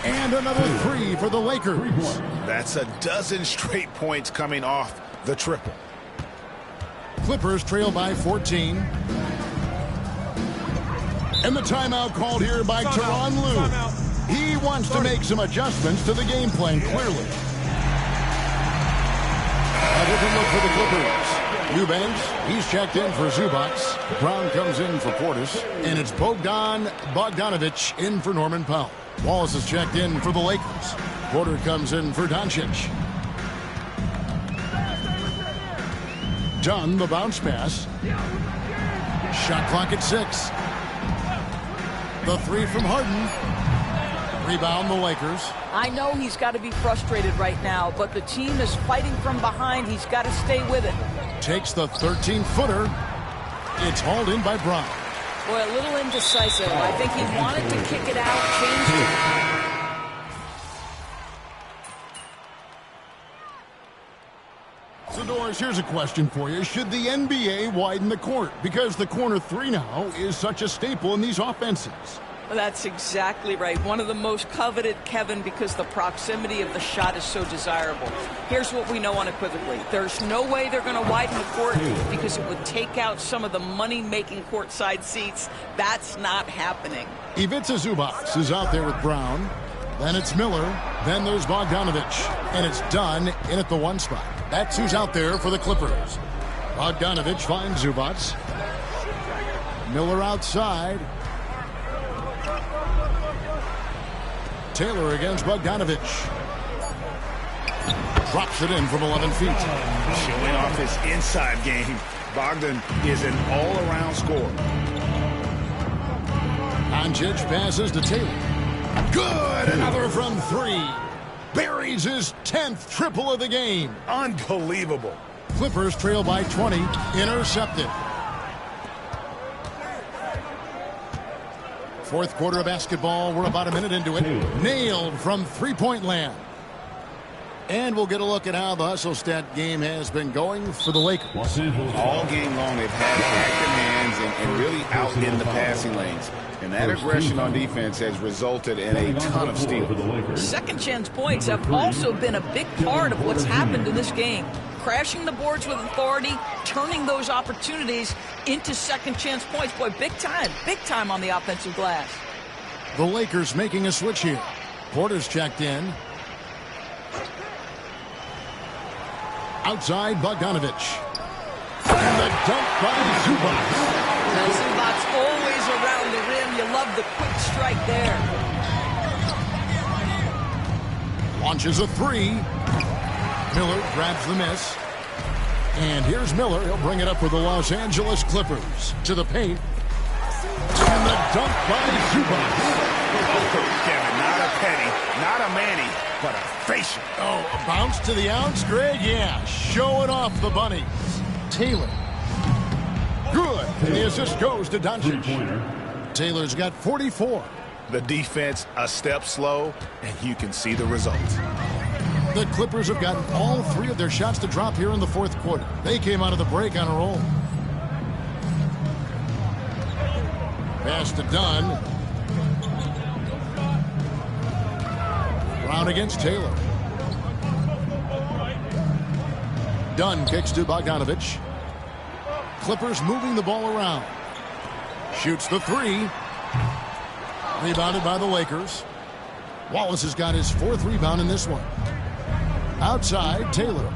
[SPEAKER 11] And another three for the Lakers.
[SPEAKER 13] That's a dozen straight points coming off the triple.
[SPEAKER 11] Clippers trail by 14. And the timeout called here by Tyronn Lue. He wants to make some adjustments to the game plan, clearly. A different look for the Clippers. Eubanks, he's checked in for Zubac. Brown comes in for Portis. And it's Bogdan Bogdanovic in for Norman Powell. Wallace is checked in for the Lakers. Porter comes in for Doncic. Dunn, the bounce pass. Shot clock at 6. The three from Harden. Rebound the Lakers.
[SPEAKER 12] I know he's got to be frustrated right now, but the team is fighting from behind. He's got to stay with it.
[SPEAKER 11] Takes the 13-footer. It's hauled in by Brown.
[SPEAKER 12] Boy, a little indecisive. I think he wanted to kick it out, changed it.
[SPEAKER 11] So, Doris, here's a question for you. Should the NBA widen the court? Because the corner three now is such a staple in these offenses.
[SPEAKER 12] Well, that's exactly right. One of the most coveted, Kevin, because the proximity of the shot is so desirable. Here's what we know unequivocally. There's no way they're going to widen the court because it would take out some of the money-making courtside seats. That's not happening.
[SPEAKER 11] Ivica Zubac is out there with Brown. Then it's Miller. Then there's Bogdanovic. And it's Dunn in at the one spot. That's who's out there for the Clippers. Bogdanovic finds Zubac. Miller outside. Taylor against Bogdanovic. Drops it in from 11 feet.
[SPEAKER 13] Showing off his inside game. Bogdan is an all-around scorer.
[SPEAKER 11] Doncic passes to Taylor. Good! Another from 3. Buries his 10th triple of the game.
[SPEAKER 13] Unbelievable.
[SPEAKER 11] Clippers trail by 20. Intercepted. Fourth quarter of basketball. We're about a minute into it. Nailed from three-point land. And we'll get a look at how the hustle stat game has been going for the Lakers.
[SPEAKER 13] All game long, they've had active hands and really out in the passing lanes. And that aggression on defense has resulted in a ton of steals.
[SPEAKER 12] Second chance points have also been a big part of what's happened in this game. Crashing the boards with authority, turning those opportunities into second chance points. Boy, big time on the offensive glass.
[SPEAKER 11] The Lakers making a switch here. Porter's checked in. Outside, Bogdanovic. And the dunk by Zubac.
[SPEAKER 12] Now, Zubac's always around the rim. You love the quick strike there.
[SPEAKER 11] Launches a three. Miller grabs the miss. And here's Miller. He'll bring it up for the Los Angeles Clippers. To the paint. And the dunk by Zubac.
[SPEAKER 13] Oh, Kevin, not a penny, not a Manny, but a facial.
[SPEAKER 11] Oh, a bounce to the ounce, Greg? Yeah, showing off the bunnies. Taylor. Good. And the assist goes to Doncic. Taylor's got 44.
[SPEAKER 13] The defense a step slow, and you can see the results.
[SPEAKER 11] The Clippers have gotten all 3 of their shots to drop here in the fourth quarter. They came out of the break on a roll. Pass to Dunn. Brown against Taylor. Dunn kicks to Bogdanovic. Clippers moving the ball around. Shoots the 3. Rebounded by the Lakers. Wallace has got his 4th rebound in this one. Outside, Taylor.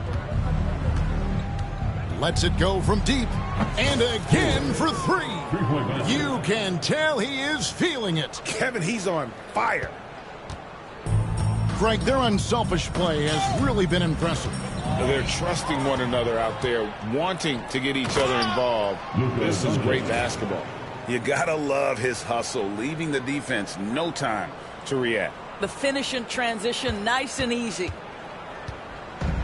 [SPEAKER 11] Lets it go from deep. And again for 3. You can tell he is feeling it.
[SPEAKER 13] Kevin, he's on fire.
[SPEAKER 11] Greg, their unselfish play has really been impressive.
[SPEAKER 13] They're trusting one another out there, wanting to get each other involved. This is great basketball. You gotta love his hustle, leaving the defense no time to react.
[SPEAKER 12] The finish in transition, nice and easy.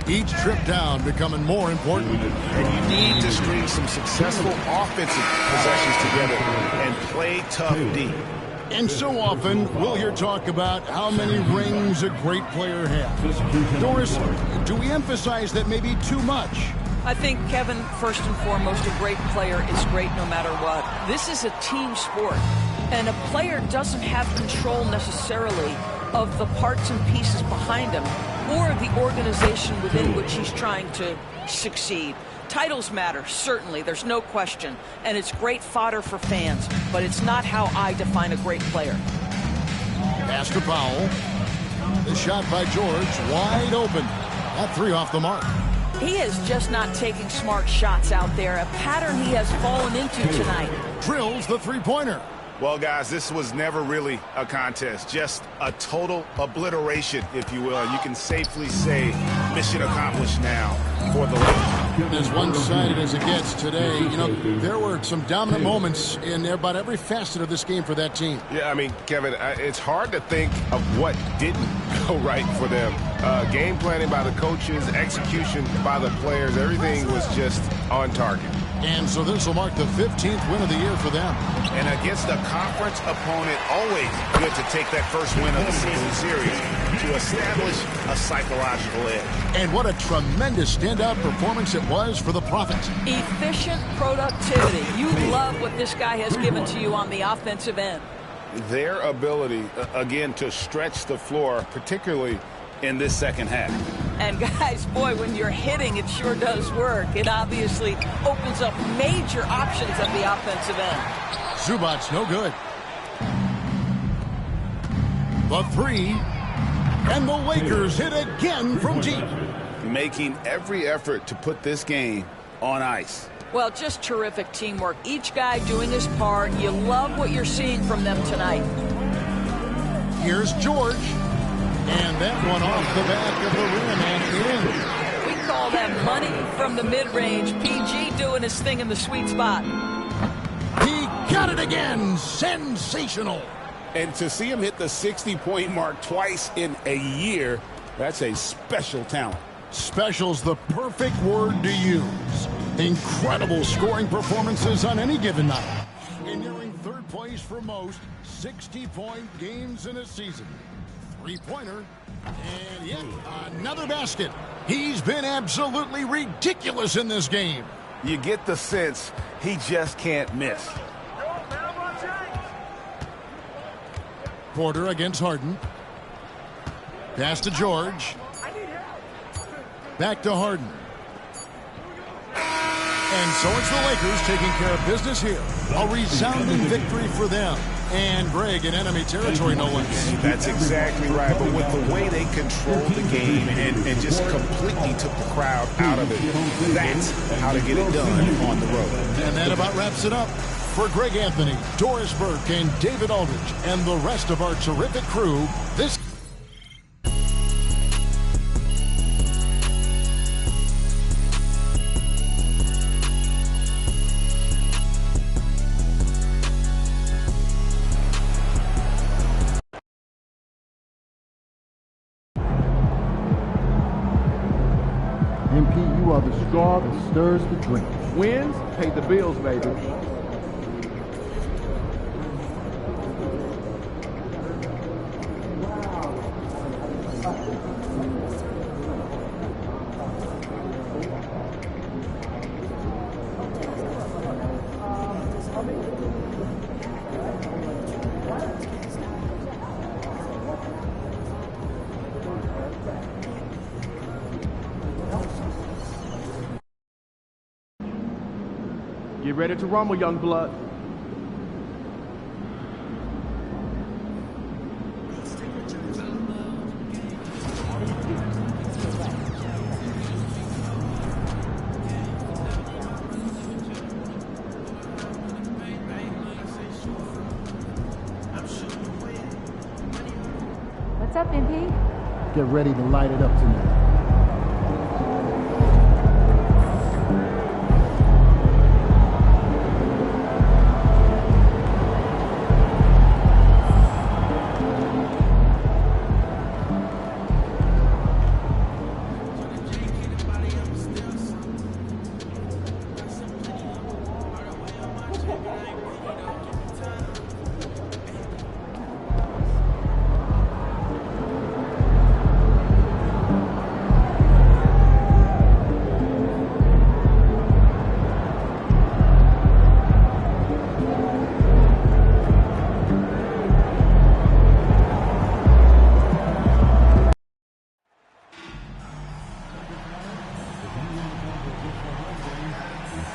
[SPEAKER 11] Each trip down becoming more important.
[SPEAKER 13] And you need to string some successful offensive possessions together and play tough D.
[SPEAKER 11] And so often, we'll hear talk about how many rings a great player has. Doris, do we emphasize that maybe too much?
[SPEAKER 12] I think, Kevin, first and foremost, a great player is great no matter what. This is a team sport, and a player doesn't have control necessarily of the parts and pieces behind him or the organization within which he's trying to succeed. Titles matter, certainly, there's no question, and it's great fodder for fans, but it's not how I define a great player.
[SPEAKER 11] Pass to Powell. The shot by George, wide open. That three off the mark.
[SPEAKER 12] He is just not taking smart shots out there, a pattern he has fallen into tonight.
[SPEAKER 11] Drills the three-pointer.
[SPEAKER 13] Well, guys, this was never really a contest, just a total obliteration, if you will. You can safely say mission accomplished now for the Lakers.
[SPEAKER 11] As one-sided as it gets today, you know, there were some dominant moments in about every facet of this game for that team.
[SPEAKER 15] Yeah, I mean, Kevin, it's hard to think of what didn't go right for them. Game planning by the coaches, execution by the players, everything was just on target.
[SPEAKER 11] And so this will mark the 15th win of the year for them.
[SPEAKER 13] And against a conference opponent, always good to take that first win of the season series to establish a psychological edge.
[SPEAKER 11] And what a tremendous standout performance it was for the Prophet.
[SPEAKER 12] Efficient productivity. You love what this guy has given to you on the offensive end.
[SPEAKER 13] Their ability, again, to stretch the floor, particularly in this second half.
[SPEAKER 12] And guys, boy, when you're hitting, it sure does work. It obviously opens up major options at the offensive end.
[SPEAKER 11] Zubac's no good. The three, and the Lakers hit again from deep.
[SPEAKER 13] Making every effort to put this game on ice.
[SPEAKER 12] Well, just terrific teamwork. Each guy doing his part. You love what you're seeing from them tonight.
[SPEAKER 11] Here's George. And that one off the back of the rim and in.
[SPEAKER 12] We call that money from the mid-range. PG doing his thing in the sweet spot.
[SPEAKER 11] He got it again. Sensational.
[SPEAKER 15] And to see him hit the 60-point mark twice in a year, that's a special talent.
[SPEAKER 11] Special's the perfect word to use. Incredible scoring performances on any given night. And nearing third place for most 60-point games in a season. Three-pointer, and yet another basket. He's been absolutely ridiculous in this game.
[SPEAKER 15] You get the sense he just can't miss.
[SPEAKER 11] Porter against Harden. Pass to George. Back to Harden. And so it's the Lakers taking care of business here. A resounding victory for them. And Greg in enemy territory, no less.
[SPEAKER 13] That's exactly right. But with the way they controlled the game and just completely took the crowd out of it, that's how to get it done on the road.
[SPEAKER 11] And that about wraps it up. For Greg Anthony, Doris Burke, and David Aldridge, and the rest of our terrific crew, this...
[SPEAKER 10] MP, you are the straw that stirs the drink.
[SPEAKER 1] Wins, pay the bills, baby. Get ready to rumble, young blood.
[SPEAKER 16] What's up, MP?
[SPEAKER 10] Get ready to light it up tonight.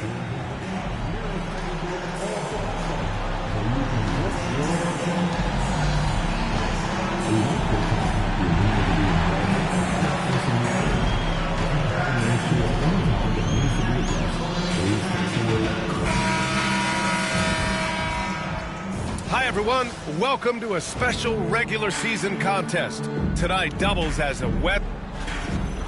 [SPEAKER 2] Hi, everyone. Welcome to a special regular season contest. Tonight doubles as a wet.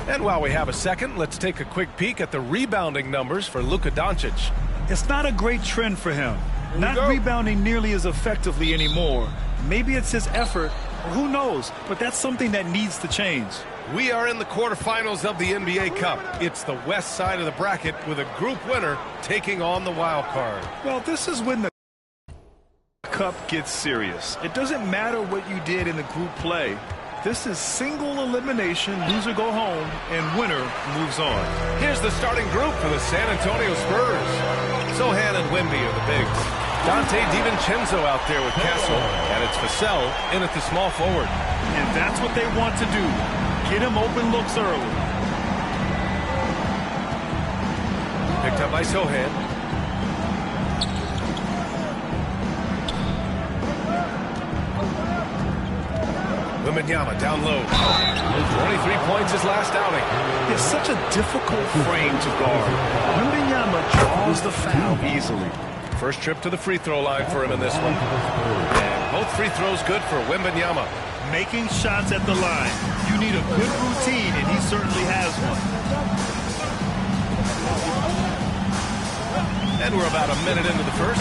[SPEAKER 2] And while we have a second, let's take a quick peek at the rebounding numbers for Luka Doncic.
[SPEAKER 3] It's not a great trend for him. Not rebounding nearly as effectively anymore. Maybe it's his effort, or who knows, but that's something that needs to change.
[SPEAKER 2] We are in the quarterfinals of the NBA Cup. It's the west side of the bracket with a group winner taking on the wild card.
[SPEAKER 3] Well, this is when the Cup gets serious. It doesn't matter what you did in the group play. This is single elimination, loser go home, and winner moves on.
[SPEAKER 2] Here's the starting group for the San Antonio Spurs. Sohan and Wemby are the bigs. Dante DiVincenzo out there with Castle, and it's Vassell in at the small forward.
[SPEAKER 3] And that's what they want to do. Get him open looks early.
[SPEAKER 2] Picked up by Sohan. Wembanyama down low. 23 points his last outing.
[SPEAKER 3] It's such a difficult frame to guard. Wembanyama draws the foul easily.
[SPEAKER 2] First trip to the free throw line for him in this one. And both free throws good for Wembanyama.
[SPEAKER 3] Making shots at the line. You need a good routine, and he certainly has one.
[SPEAKER 2] And we're about a minute into the first.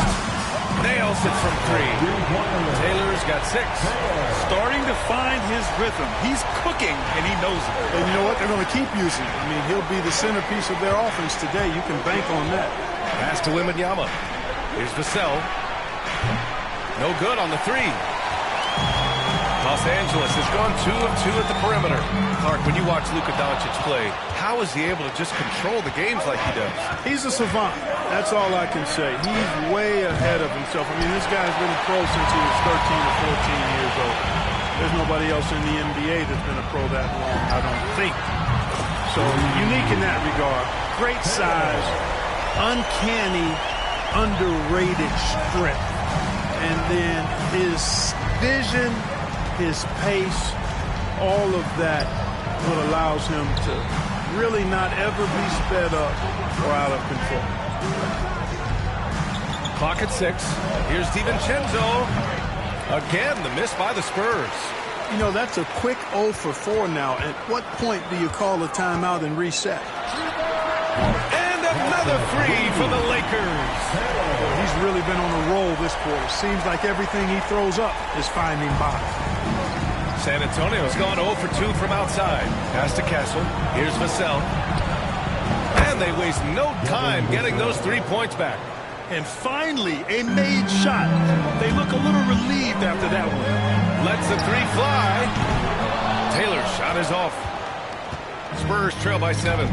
[SPEAKER 2] Nails it from three. Taylor's got 6.
[SPEAKER 3] Starting to find his rhythm. He's cooking, and he knows it.
[SPEAKER 17] And you know what? They're going to keep using him. I mean, he'll be the centerpiece of their offense today. You can bank on that.
[SPEAKER 2] Pass to Wembanyama. Here's Vassell. No good on the 3. Los Angeles has gone 2 of 2 at the perimeter. Clark, when you watch Luka Doncic play, how is he able to just control the games like he does?
[SPEAKER 17] He's a savant. That's all I can say. He's way ahead of himself. I mean, this guy's been a pro since he was 13 or 14 years old. There's nobody else in the NBA that's been a pro that long, I don't think. So, unique in that regard. Great size, uncanny, underrated strength. And then his vision, his pace, all of that what allows him to really not ever be sped up or out of control.
[SPEAKER 2] Clock at 6. Here's DiVincenzo. Again, the miss by the Spurs.
[SPEAKER 17] You know, that's a quick 0 for 4 now. At what point do you call a timeout and reset?
[SPEAKER 2] And another free for the Lakers.
[SPEAKER 17] He's really been on a roll this quarter. Seems like everything he throws up is finding bottom.
[SPEAKER 2] San Antonio's gone 0 for 2 from outside. Pass to Castle. Here's Vassell. And they waste no time getting those 3 points back.
[SPEAKER 3] And finally, a made shot. They look a little relieved after that one.
[SPEAKER 2] Lets the 3 fly. Taylor's shot is off. Spurs trail by 7.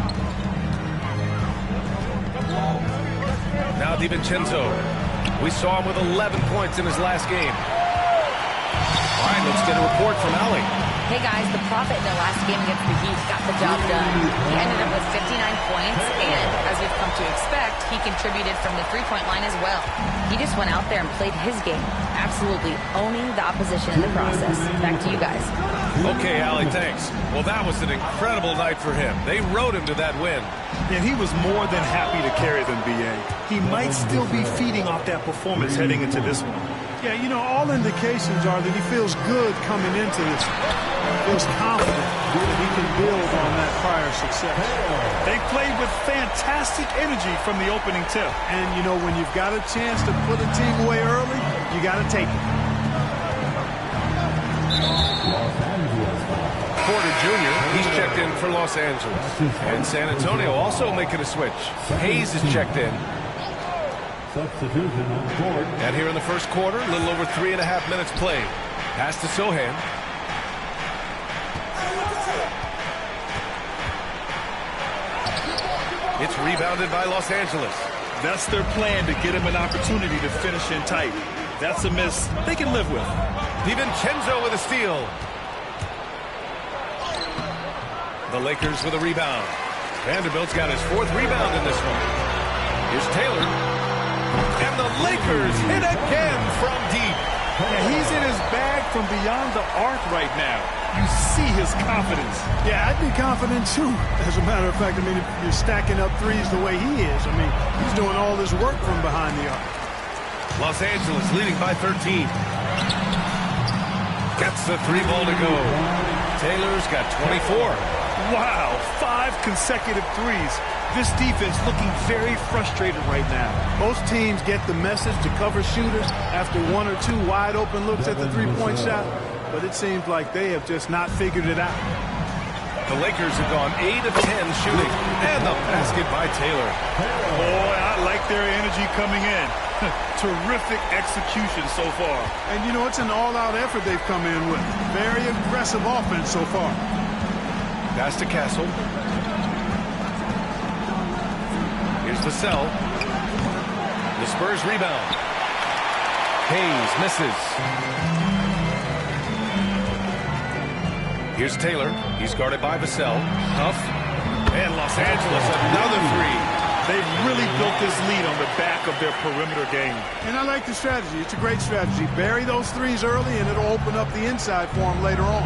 [SPEAKER 2] Now DiVincenzo. We saw him with 11 points in his last game. All right, let's get a report from Allie.
[SPEAKER 5] Hey, guys, the Prophet in their last game against the Heat got the job done. He ended up with 59 points, and as we've come to expect, he contributed from the three-point line as well. He just went out there and played his game, absolutely owning the opposition in the process. Back to you guys.
[SPEAKER 2] Okay, Allie, thanks. Well, that was an incredible night for him. They rode him to that win.
[SPEAKER 3] And he was more than happy to carry them, B.A. He might still be feeding off that performance heading into this one.
[SPEAKER 17] Yeah, you know, all indications are that he feels good coming into this one. Feels confident that he can build on that prior success.
[SPEAKER 3] They played with fantastic energy from the opening tip.
[SPEAKER 17] And, you know, when you've got a chance to put a team away early, you got to take it.
[SPEAKER 2] Porter Jr., he's checked in for Los Angeles. And San Antonio also making a switch. Hayes is checked in.
[SPEAKER 9] Substitution on the board.
[SPEAKER 2] And here in the first quarter, a little over 3.5 minutes played. Pass to Sohan. It's rebounded by Los Angeles.
[SPEAKER 3] That's their plan, to get him an opportunity to finish in tight. That's a miss they can live with.
[SPEAKER 2] DiVincenzo with a steal. The Lakers with a rebound. Vanderbilt's got his 4th rebound in this one. Here's Taylor. And the Lakers hit again from deep.
[SPEAKER 3] Yeah, he's in his bag from beyond the arc right now. You see his confidence.
[SPEAKER 17] Yeah, I'd be confident too. As a matter of fact, I mean, if you're stacking up threes the way he is, I mean, he's doing all this work from behind the arc.
[SPEAKER 2] Los Angeles leading by 13. Gets the 3 ball to go. Taylor's got 24.
[SPEAKER 3] Wow, 5 consecutive threes. This defense looking very frustrated right now.
[SPEAKER 17] Most teams get the message to cover shooters after 1 or 2 wide open looks at the three-point shot, but it seems like they have just not figured it out.
[SPEAKER 2] The Lakers have gone 8 of 10 shooting, and the basket by Taylor.
[SPEAKER 3] Boy, I like their energy coming in. Terrific execution so far.
[SPEAKER 17] And you know, it's an all-out effort they've come in with. Very aggressive offense so far.
[SPEAKER 2] Pass to Castle. Here's Vassell. The Spurs rebound. Hayes misses. Here's Taylor. He's guarded by Vassell. Huff. And Los Angeles, another 3.
[SPEAKER 3] They've really built this lead on the back of their perimeter game.
[SPEAKER 17] And I like the strategy. It's a great strategy. Bury those threes early, and it'll open up the inside for them later on.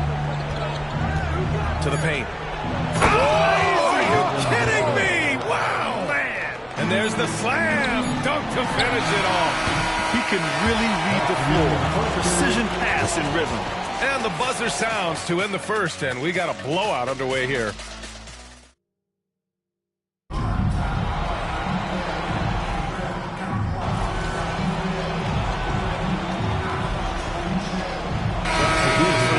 [SPEAKER 2] To the paint. Oh, are you kidding me? Wow, man. And there's the slam dunk to finish it off.
[SPEAKER 3] He can really read the floor. Precision pass and rhythm.
[SPEAKER 2] And the buzzer sounds to end the first, and we got a blowout underway here.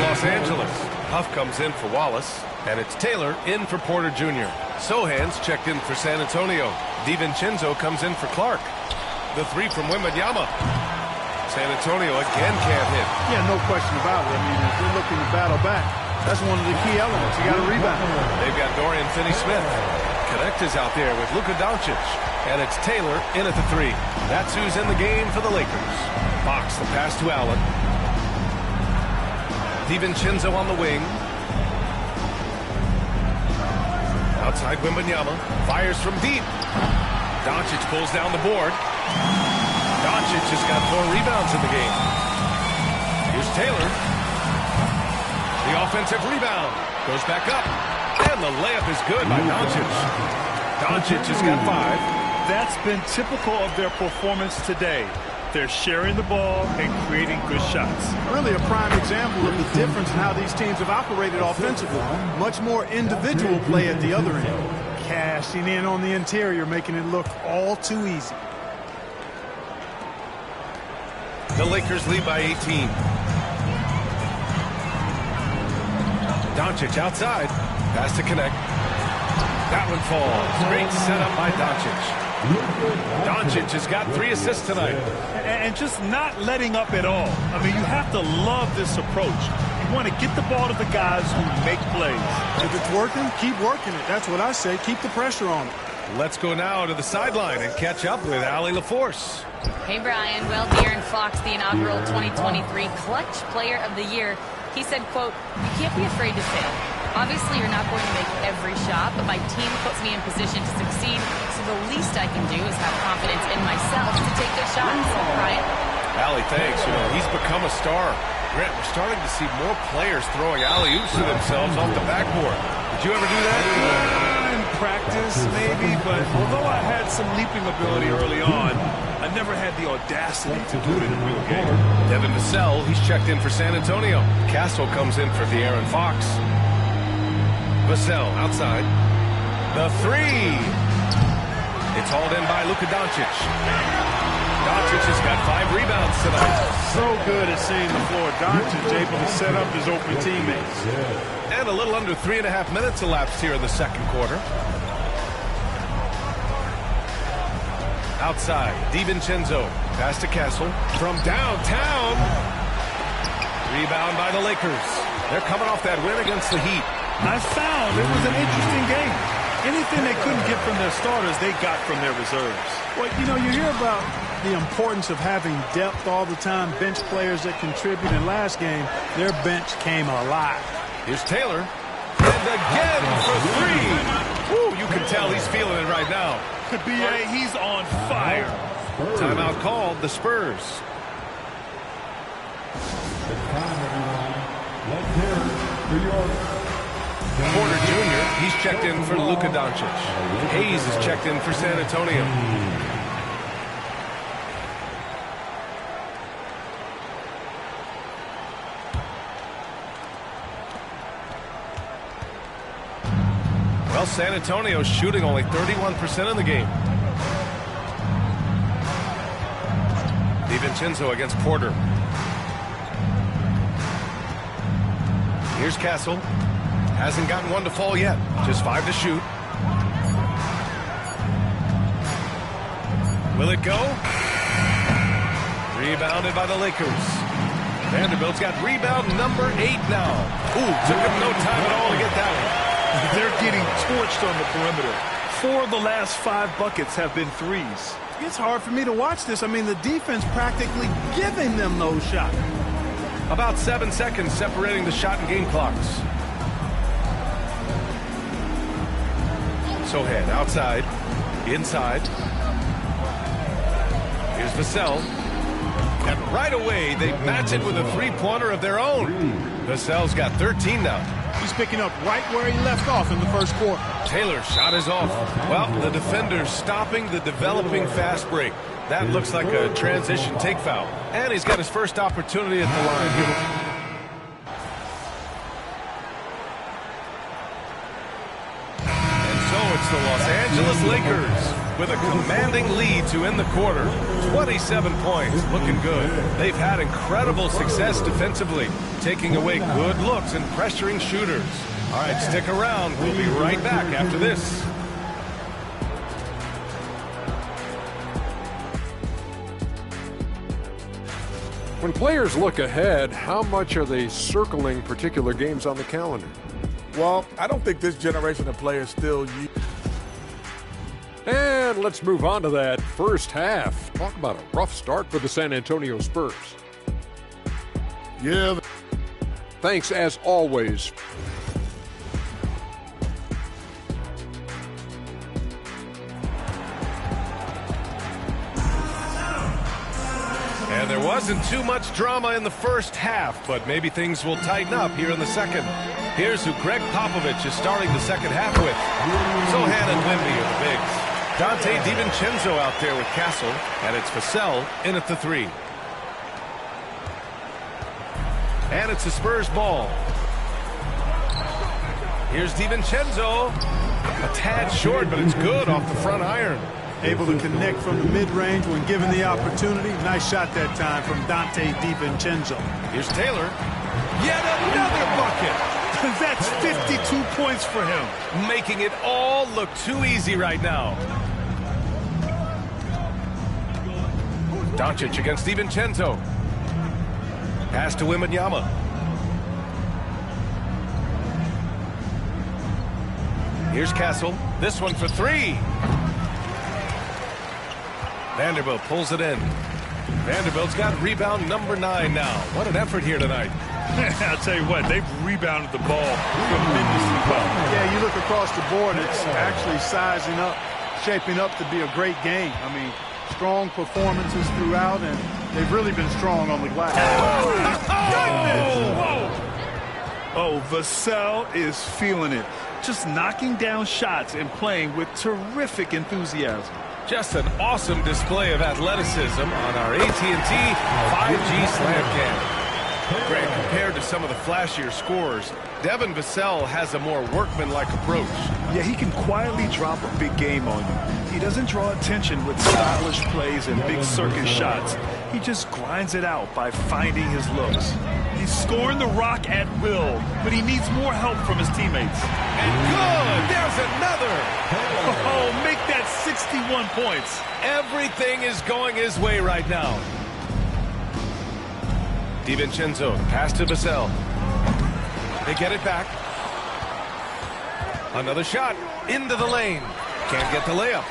[SPEAKER 2] Los Angeles. Huff comes in for Wallace, and it's Taylor in for Porter Jr. Sohan's checked in for San Antonio. DiVincenzo comes in for Clark. The 3 from Wembanyama. San Antonio again can't hit.
[SPEAKER 17] Yeah, no question about it. I mean, if they're looking to battle back, that's one of the key elements. You got to rebound.
[SPEAKER 2] They've got Dorian Finney-Smith. Connect is out there with Luka Doncic. And it's Taylor in at the 3. That's who's in the game for the Lakers. Fox, the pass to Allen. DiVincenzo on the wing. Outside Wembanyama. Fires from deep. Doncic pulls down the board. Doncic has got 4 rebounds in the game. Here's Taylor. The offensive rebound. Goes back up. And the layup is good by Doncic. Doncic has got 5.
[SPEAKER 3] That's been typical of their performance today. They're sharing the ball and creating good shots.
[SPEAKER 17] Really a prime example of the difference in how these teams have operated offensively. Much more individual play at the other end. Cashing in on the interior, making it look all too easy.
[SPEAKER 2] The Lakers lead by 18. Doncic outside. Pass to connect. That one falls. Great setup by Doncic. Doncic has got 3 assists tonight.
[SPEAKER 3] And just not letting up at all. I mean, you have to love this approach. You want to get the ball to the guys who make plays.
[SPEAKER 17] If it's working, keep working it. That's what I say. Keep the pressure on it.
[SPEAKER 2] Let's go now to the sideline and catch up with Allie LaForce.
[SPEAKER 5] Hey, Brian. Well, De'Aaron Fox, the inaugural 2023 Clutch Player of the Year, he said, quote, "You can't be afraid to fail. Obviously, you're not going to make every shot, but my team puts me in position to succeed, so the least I can do is have confidence in myself to take good shots." Brian?
[SPEAKER 2] Allie, thanks. You know, he's become a star. Grant, we're starting to see more players throwing alley-oops to themselves off the backboard. Did you ever do that?
[SPEAKER 3] In practice, maybe, but although I had some leaping ability early on, I never had the audacity to do it in a real game.
[SPEAKER 2] Devin Vassell, he's checked in for San Antonio. Castle comes in for De'Aaron Fox. Vassell outside. The 3. It's hauled in by Luka Doncic. Doncic has got 5 rebounds tonight.
[SPEAKER 17] So good at seeing the floor. Doncic able to set up his open teammates.
[SPEAKER 2] And a little under 3.5 minutes elapsed here in the second quarter. Outside, DiVincenzo. Pass to Castle. From downtown. Rebound by the Lakers. They're coming off that win against the Heat.
[SPEAKER 3] I found it was an interesting game. Anything they couldn't get from their starters, they got from their reserves.
[SPEAKER 17] Well, you know, you hear about the importance of having depth all the time, bench players that contribute. In last game, their bench came alive.
[SPEAKER 2] Here's Taylor. And again for 3. Woo, you can tell he's feeling it right now.
[SPEAKER 3] B.A., he's on fire.
[SPEAKER 2] Timeout called, the Spurs. Porter Jr., he's checked in for Luka Doncic. Hayes is checked in for San Antonio. Well, San Antonio's shooting only 31% in the game. DiVincenzo against Porter. Here's Castle. Hasn't gotten one to fall yet. Just 5 to shoot. Will it go? Rebounded by the Lakers. Vanderbilt's got rebound number 8 now. Ooh, took him no time at all to get that one.
[SPEAKER 3] They're getting torched on the perimeter. 4 of the last 5 buckets have been threes.
[SPEAKER 17] It's hard for me to watch this. I mean, the defense practically giving them those shots.
[SPEAKER 2] About 7 seconds separating the shot and game clocks. Sohan outside, inside. Here's Vassell. And right away, they match it with a three-pointer of their own. Vassell's got 13 now.
[SPEAKER 17] He's picking up right where he left off in the first quarter.
[SPEAKER 2] Taylor's shot is off. Well, the defender's stopping the developing fast break. That looks like a transition take foul. And he's got his first opportunity at the line. And so it's the Los Angeles Lakers with a commanding lead to end the quarter. 27 points, looking good. They've had incredible success defensively, taking away good looks and pressuring shooters. All right, stick around. We'll be right back after this.
[SPEAKER 6] When players look ahead, how much are they circling particular games on the calendar?
[SPEAKER 7] Well, I don't think this generation of players still use.
[SPEAKER 6] And let's move on to that first half. Talk about a rough start for the San Antonio Spurs.
[SPEAKER 11] Yeah.
[SPEAKER 6] Thanks, as always.
[SPEAKER 2] And there wasn't too much drama in the first half, but maybe things will tighten up here in the second. Here's who Greg Popovich is starting the second half with. Sohan and Wemby are the bigs. Dante DiVincenzo out there with Castle, and it's Vassell in at the 3. And it's the Spurs ball. Here's DiVincenzo. A tad short, but it's good off the front iron.
[SPEAKER 17] Able to connect from the mid-range when given the opportunity. Nice shot that time from Dante DiVincenzo.
[SPEAKER 2] Here's Taylor. Yet another bucket.
[SPEAKER 3] That's 52 points for him.
[SPEAKER 2] Making it all look too easy right now. Doncic against DiVincenzo. Pass to Wembanyama. Here's Castle. This one for 3. Vanderbilt pulls it in. Vanderbilt's got rebound number 9 now. What an effort here tonight.
[SPEAKER 3] I'll tell you what, they've rebounded the ball tremendously well.
[SPEAKER 17] Yeah, you look across the board, it's actually sizing up, shaping up to be a great game. I mean, strong performances throughout, and they've really been strong on the glass.
[SPEAKER 3] Oh, Vassell is feeling it. Just knocking down shots and playing with terrific enthusiasm.
[SPEAKER 2] Just an awesome display of athleticism on our AT&T 5G Slam Cam. Greg, compared to some of the flashier scores, Devin Vassell has a more workmanlike approach.
[SPEAKER 3] Yeah, he can quietly drop a big game on you. He doesn't draw attention with stylish plays and big circus shots. He just grinds it out by finding his looks. He's scoring the rock at will, but he needs more help from his teammates.
[SPEAKER 2] And good! There's another!
[SPEAKER 3] Oh, make that 61 points.
[SPEAKER 2] Everything is going his way right now. DiVincenzo, pass to Vassell. They get it back. Another shot into the lane. Can't get the layup.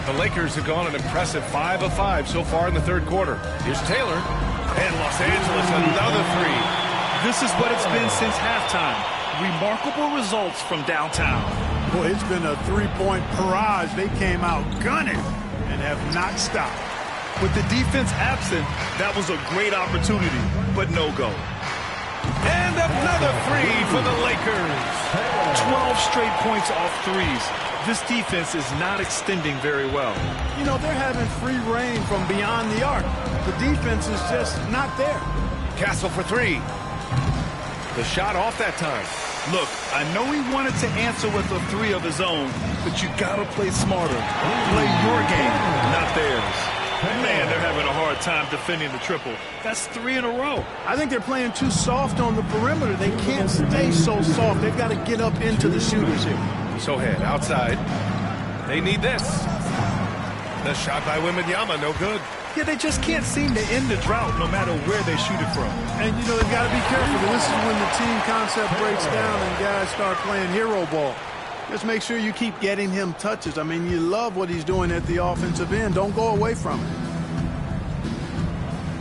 [SPEAKER 2] The Lakers have gone an impressive 5 of 5 so far in the third quarter. Here's Taylor. And Los Angeles, another 3.
[SPEAKER 3] This is what it's been since halftime. Remarkable results from downtown.
[SPEAKER 17] Boy, it's been a three-point barrage. They came out gunning and have not stopped.
[SPEAKER 3] With the defense absent, that was a great opportunity, but no go.
[SPEAKER 2] And another three for the Lakers.
[SPEAKER 3] 12 straight points off threes. This defense is not extending very well.
[SPEAKER 17] You know, they're having free reign from beyond the arc. The defense is just not there.
[SPEAKER 2] Castle for three. The shot off that time.
[SPEAKER 3] Look, I know he wanted to answer with a three of his own, but you got to play smarter. Play your game, not theirs. Man, they're having a hard time defending the triple. That's 3 in a row.
[SPEAKER 17] I think they're playing too soft on the perimeter. They can't stay so soft. They've got to get up into the shooters here.
[SPEAKER 2] Sohan outside. They need this. The shot by Wembanyama, no good.
[SPEAKER 3] Yeah, they just can't seem to end the drought no matter where they shoot it from.
[SPEAKER 17] And, you know, they've got to be careful. This is when the team concept breaks down and guys start playing hero ball. Just make sure you keep getting him touches. I mean, you love what he's doing at the offensive end. Don't go away from it.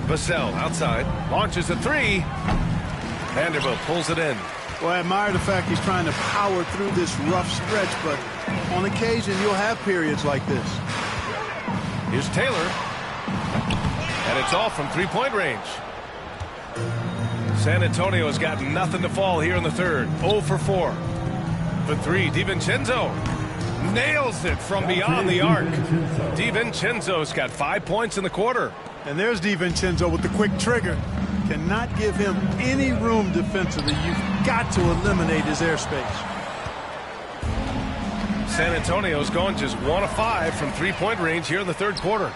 [SPEAKER 2] Vassell outside. Launches a three. Vanderbilt pulls it in.
[SPEAKER 17] Well, I admire the fact he's trying to power through this rough stretch, but on occasion you'll have periods like this.
[SPEAKER 2] Here's Taylor. And it's off from three-point range. San Antonio's got nothing to fall here in the third. 0 for 4. For three, DiVincenzo nails it from beyond the arc. DiVincenzo's got 5 points in the quarter.
[SPEAKER 17] And there's DiVincenzo with the quick trigger. Cannot give him any room defensively. You've got to eliminate his airspace.
[SPEAKER 2] San Antonio's going just 1 of 5 from three-point range here in the third quarter.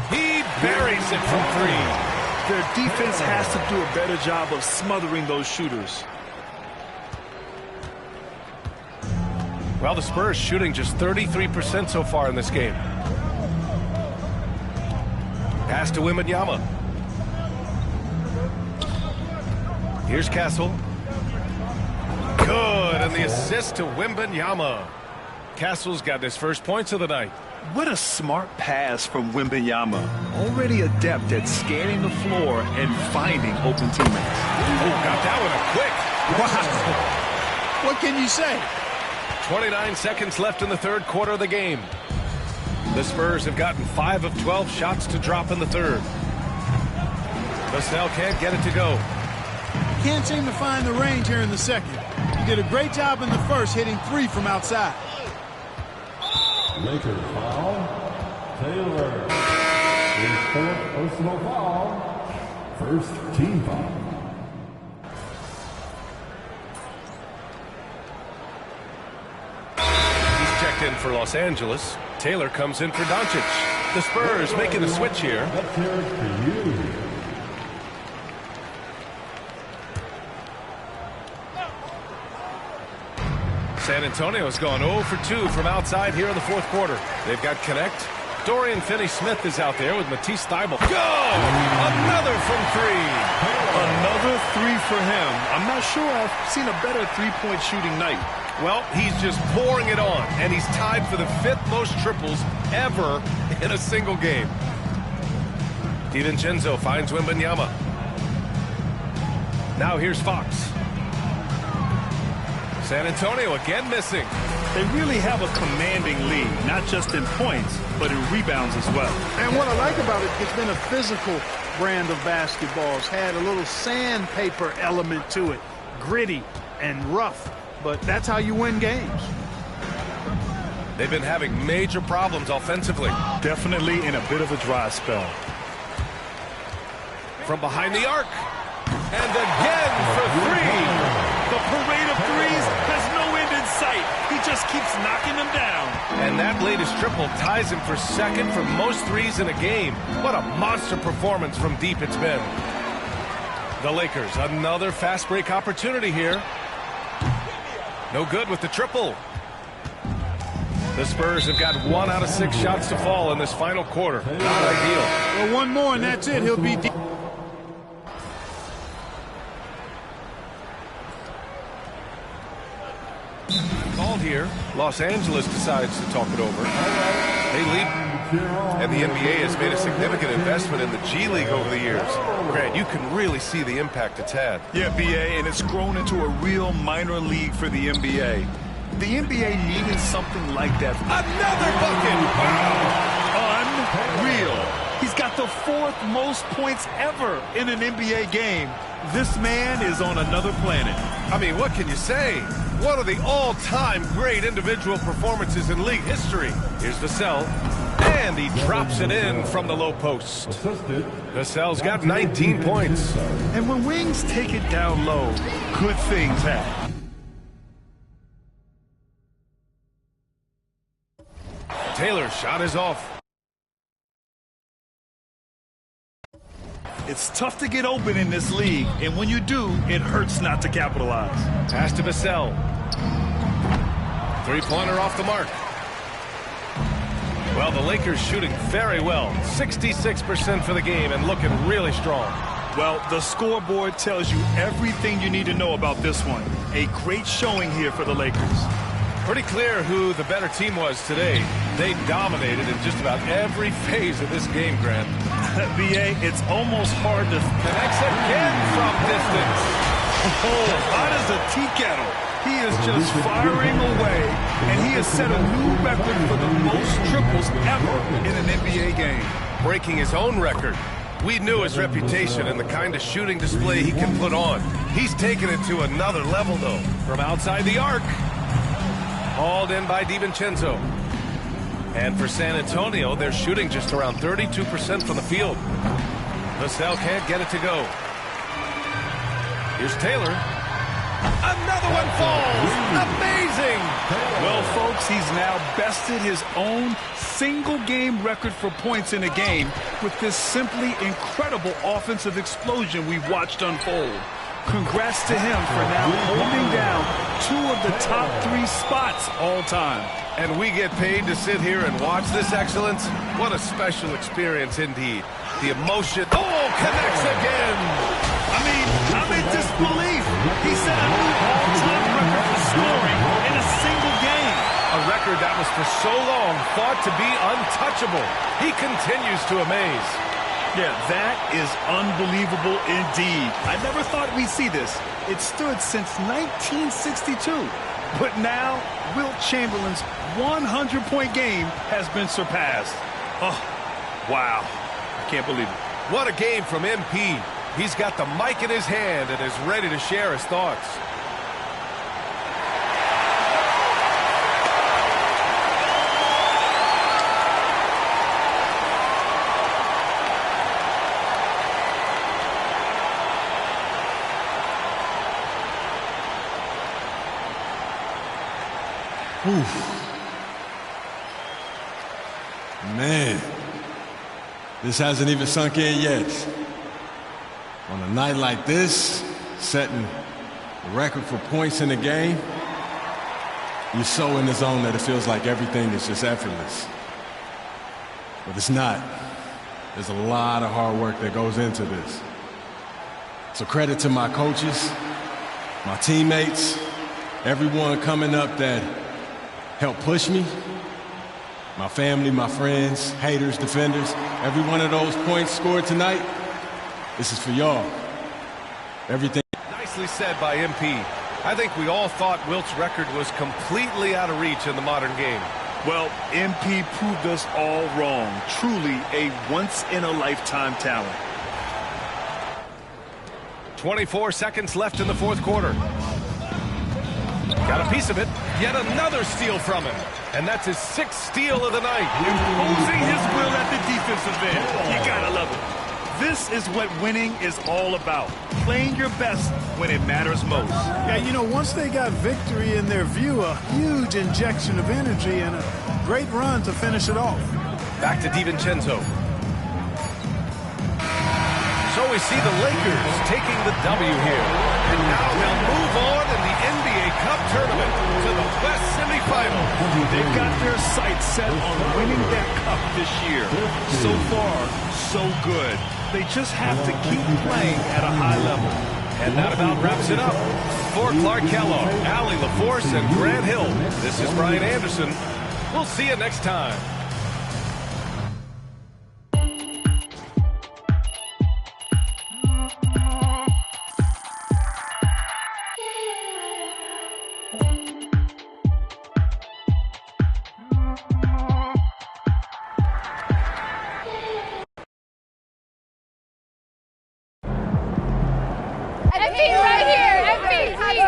[SPEAKER 2] He buries it from three.
[SPEAKER 3] Their defense has to do a better job of smothering those shooters.
[SPEAKER 2] Well, the Spurs shooting just 33% so far in this game. Pass to Wembanyama. Here's Castle. Good, and the assist to Wembanyama. Castle's got his first points of the night.
[SPEAKER 3] What a smart pass from Wembanyama. Already adept at scanning the floor and finding open teammates.
[SPEAKER 2] Oh, got that one quick.
[SPEAKER 17] Wow. What can you say?
[SPEAKER 2] 29 seconds left in the third quarter of the game. The Spurs have gotten 5 of 12 shots to drop in the third. Vassell can't get it to go.
[SPEAKER 17] Can't seem to find the range here in the second. He did a great job in the first, hitting 3 from outside.
[SPEAKER 9] Lakers foul. Taylor. His 4th personal foul. First team foul.
[SPEAKER 2] He's checked in for Los Angeles. Taylor comes in for Doncic. The Spurs making a switch here.
[SPEAKER 9] Let's hear it for you.
[SPEAKER 2] San Antonio's gone 0 for 2 from outside here in the fourth quarter. They've got Connect. Dorian Finney-Smith is out there with Matisse Thybulle. Go! Another from 3.
[SPEAKER 3] Another 3 for him. I'm not sure I've seen a better three-point shooting night.
[SPEAKER 2] Well, he's just pouring it on, and he's tied for the 5th most triples ever in a single game. DiVincenzo finds Wembanyama. Now here's Fox. San Antonio again missing.
[SPEAKER 3] They really have a commanding lead, not just in points, but in rebounds as well.
[SPEAKER 17] And what I like about it, it's been a physical brand of basketball. It's had a little sandpaper element to it, gritty and rough, but that's how you win games.
[SPEAKER 2] They've been having major problems offensively.
[SPEAKER 3] Definitely in a bit of a dry spell.
[SPEAKER 2] From behind the arc. And again for 3.
[SPEAKER 3] The parade of threes has no end in sight. He just keeps knocking them down.
[SPEAKER 2] And that latest triple ties him for 2nd for most threes in a game. What a monster performance from deep it's been. The Lakers, another fast break opportunity here. No good with the triple. The Spurs have got 1 out of 6 shots to fall in this final quarter. Not ideal.
[SPEAKER 17] Well, one more and that's it. He'll be deep.
[SPEAKER 2] Called here. Los Angeles decides to talk it over. They lead. And the NBA has made a significant investment in the G League over the years. Grant, you can really see the impact it's had.
[SPEAKER 3] Yeah, BA, and it's grown into a real minor league for the NBA. The NBA needed something like that.
[SPEAKER 2] Another bucket!
[SPEAKER 3] Wow! Unreal. He's got the 4th most points ever in an NBA game. This man is on another planet.
[SPEAKER 2] I mean, what can you say? One of the all-time great individual performances in league history. Here's Vassell, and he drops it in from the low post. Vassell's got 19 points.
[SPEAKER 3] And when wings take it down low, good things happen.
[SPEAKER 2] Taylor's shot is off.
[SPEAKER 3] It's tough to get open in this league, and when you do, it hurts not to capitalize.
[SPEAKER 2] Pass to Vassell. Three-pointer off the mark. Well, the Lakers shooting very well. 66% for the game and looking really strong.
[SPEAKER 3] Well, the scoreboard tells you everything you need to know about this one. A great showing here for the Lakers.
[SPEAKER 2] Pretty clear who the better team was today. They dominated in just about every phase of this game, Grant.
[SPEAKER 3] B.A., it's almost hard to...
[SPEAKER 2] Connects again from distance.
[SPEAKER 3] Oh, hot as a tea kettle. He is just firing away, and he has set a new record for the most triples ever in an NBA game.
[SPEAKER 2] Breaking his own record. We knew his reputation and the kind of shooting display he can put on. He's taken it to another level, though. From outside the arc. Hauled in by DiVincenzo. And for San Antonio, they're shooting just around 32% from the field. Vassell can't get it to go. Here's Taylor. Another one falls. Amazing.
[SPEAKER 3] Well, folks, he's now bested his own single-game record for points in a game with this simply incredible offensive explosion we watched unfold. Congrats to him for now holding down 2 of the top 3 spots all time.
[SPEAKER 2] And we get paid to sit here and watch this excellence? What a special experience indeed. The emotion. Oh, connects again.
[SPEAKER 3] I mean, I'm in disbelief. He set a new all-time record for scoring in a single game.
[SPEAKER 2] A record that was for so long thought to be untouchable. He continues to amaze.
[SPEAKER 3] Yeah, that is unbelievable indeed. I never thought we'd see this. It stood since 1962. But now, Wilt Chamberlain's 100-point game has been surpassed. Oh, wow. I can't believe it.
[SPEAKER 2] What a game from MP. He's got the mic in his hand and is ready to share his thoughts.
[SPEAKER 18] Man, this hasn't even sunk in yet. On a night like this, setting a record for points in the game, you're so in the zone that it feels like everything is just effortless. But it's not. There's a lot of hard work that goes into this. So credit to my coaches, my teammates, everyone coming up that helped push me, my family, my friends, haters, defenders. Every one of those points scored tonight, this is for y'all. Everything.
[SPEAKER 2] Nicely said by MP. I think we all thought Wilt's record was completely out of reach in the modern game.
[SPEAKER 3] Well, MP proved us all wrong. Truly a once-in-a-lifetime talent.
[SPEAKER 2] 24 seconds left in the 4th quarter. Got a piece of it. Yet another steal from him. And that's his 6th steal of the night.
[SPEAKER 3] Imposing his will at the defensive end. You gotta love it. This is what winning is all about. Playing your best when it matters most.
[SPEAKER 17] Yeah, you know, once they got victory in their view, a huge injection of energy and a great run to finish it off.
[SPEAKER 2] Back to DiVincenzo. So we see the Lakers taking the W here. And now they'll move on in the NBA Cup tournament to the West semifinal.
[SPEAKER 3] They've got their sights set on winning that cup this year. So far, so good. They just have to keep playing at a high level.
[SPEAKER 2] And that about wraps it up. For Clark Kellogg, Allie LaForce, and Grant Hill, this is Brian Anderson. We'll see you next time.
[SPEAKER 16] MP right here. MP, please.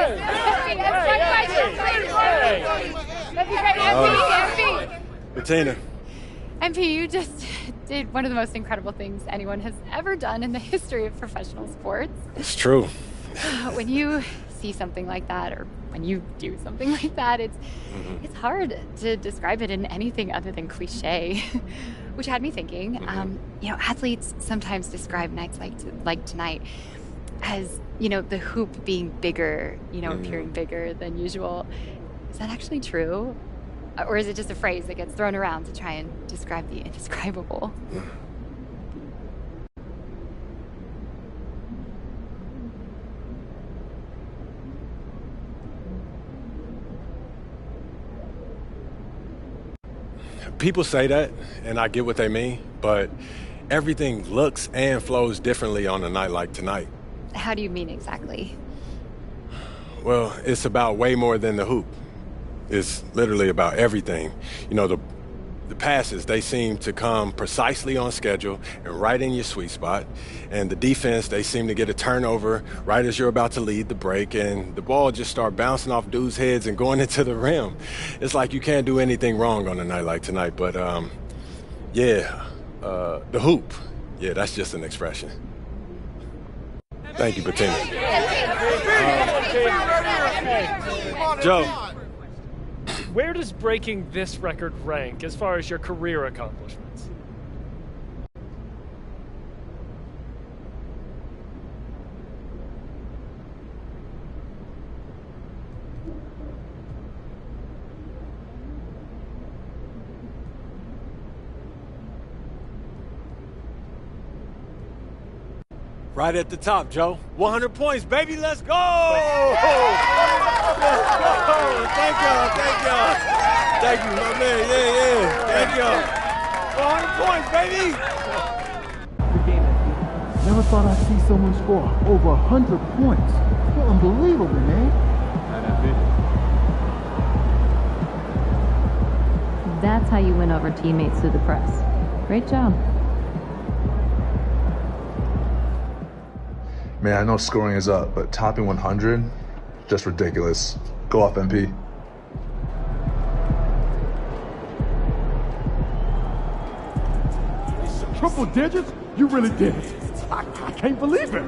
[SPEAKER 16] MP.
[SPEAKER 18] Bettina.
[SPEAKER 16] MP, you just did one of the most incredible things anyone has ever done in the history of professional sports.
[SPEAKER 18] It's true.
[SPEAKER 16] When you see something like that, or when you do something like that, it's hard to describe it in anything other than cliche. Which had me thinking, athletes sometimes describe nights like tonight as, the hoop being bigger, appearing bigger than usual. Is that actually true? Or is it just a phrase that gets thrown around to try and describe the indescribable?
[SPEAKER 18] People say that, and I get what they mean, but everything looks and flows differently on a night like tonight.
[SPEAKER 16] How do you mean exactly?
[SPEAKER 18] Well, it's about way more than the hoop. It's literally about everything. The passes, they seem to come precisely on schedule and right in your sweet spot. And the defense, they seem to get a turnover right as you're about to lead the break, and the ball just start bouncing off dudes' heads and going into the rim. It's like you can't do anything wrong on a night like tonight. But, the hoop, that's just an expression. Thank you, Bettina. Joe.
[SPEAKER 19] Where does breaking this record rank as far as your career accomplishments?
[SPEAKER 18] Right at the top, Joe. 100 points, baby. Let's go! Let's go! Thank y'all. Thank you, my man. Yeah. Thank y'all. 100 points, baby!
[SPEAKER 10] Never thought I'd see someone score over 100 points. You're unbelievable, man.
[SPEAKER 20] That's how you win over teammates through the press. Great job.
[SPEAKER 21] Man, I know scoring is up, but topping 100, just ridiculous. Go off, MP.
[SPEAKER 10] Triple digits? You really did it. I can't believe it.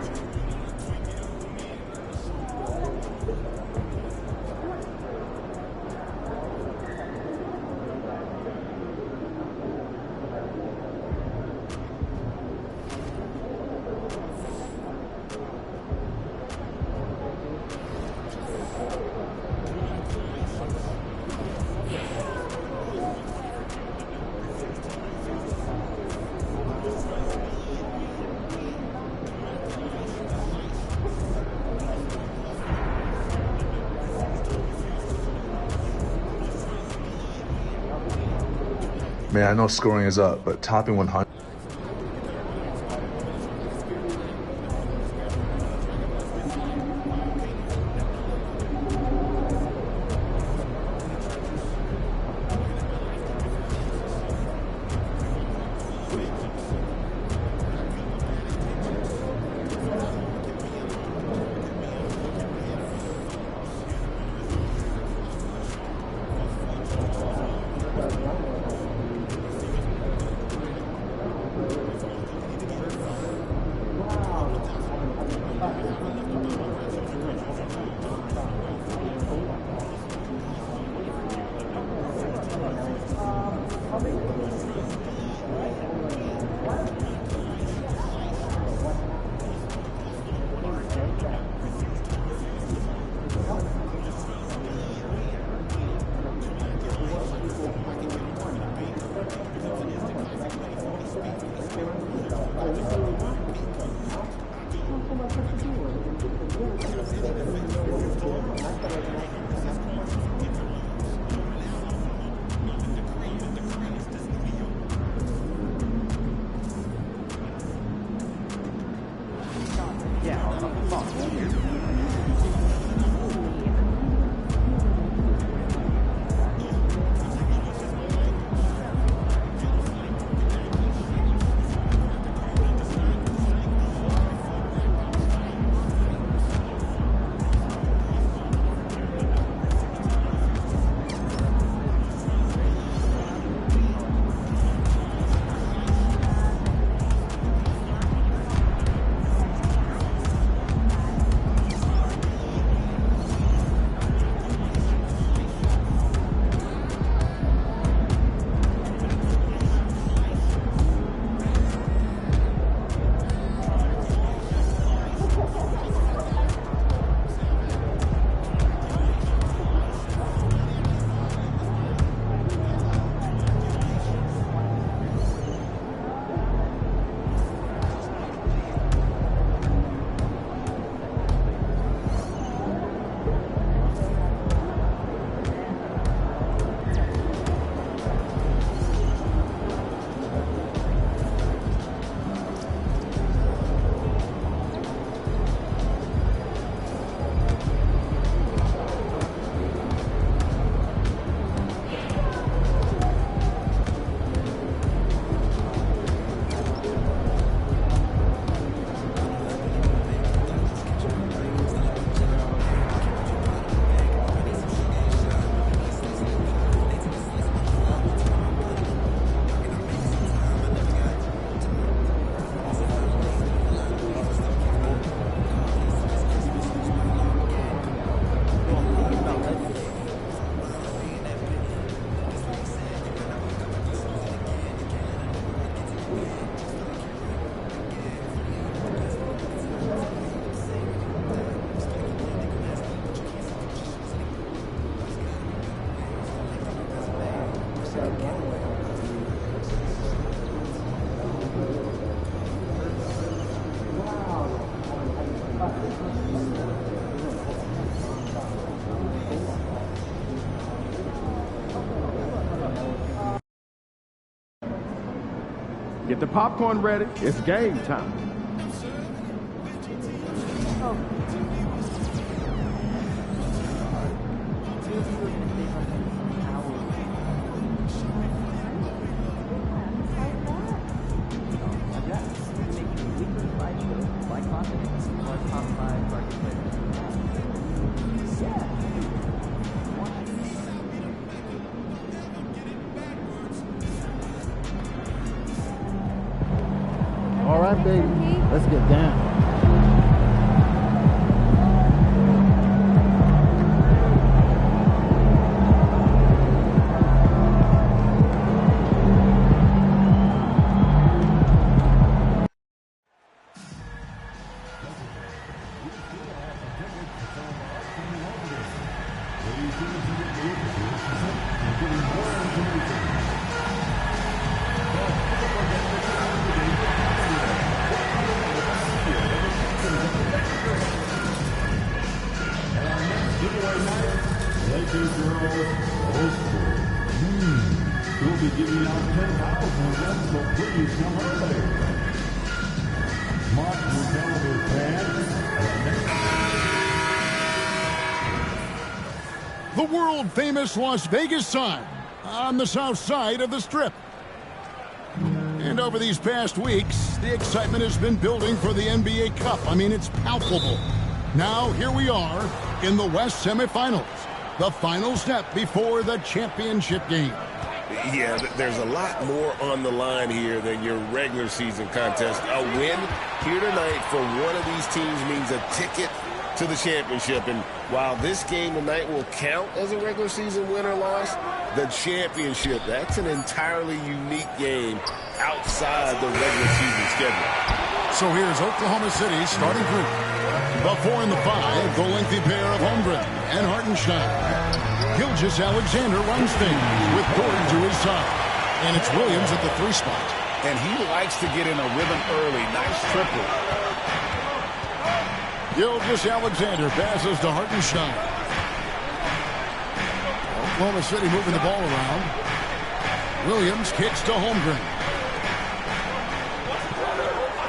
[SPEAKER 21] Man, I know scoring is up, but topping 100.
[SPEAKER 1] Get the popcorn ready. It's game time.
[SPEAKER 10] All right, baby. Let's get down.
[SPEAKER 9] We'll be giving out 10,000 of them, so please come early. Mark your calendar, fans.
[SPEAKER 11] The world-famous Las Vegas Sun on the south side of the Strip. And over these past weeks, the excitement has been building for the NBA Cup. I mean, it's palpable. Now, here we are in the West semifinals. The final step before the championship game.
[SPEAKER 15] Yeah, there's a lot more on the line here than your regular season contest. A win here tonight for one of these teams means a ticket to the championship. And while this game tonight will count as a regular season win or loss, the championship, that's an entirely unique game outside the regular season schedule.
[SPEAKER 11] So here's Oklahoma City's starting group. The 4 and the 5, the lengthy pair of Holmgren and Hartenstein. Gilgeous-Alexander runs things with Gordon to his side. And it's Williams at the 3 spot.
[SPEAKER 13] And he likes to get in a rhythm early. Nice triple.
[SPEAKER 11] Gilgeous-Alexander passes to Hartenstein. Oklahoma City moving the ball around. Williams kicks to Holmgren.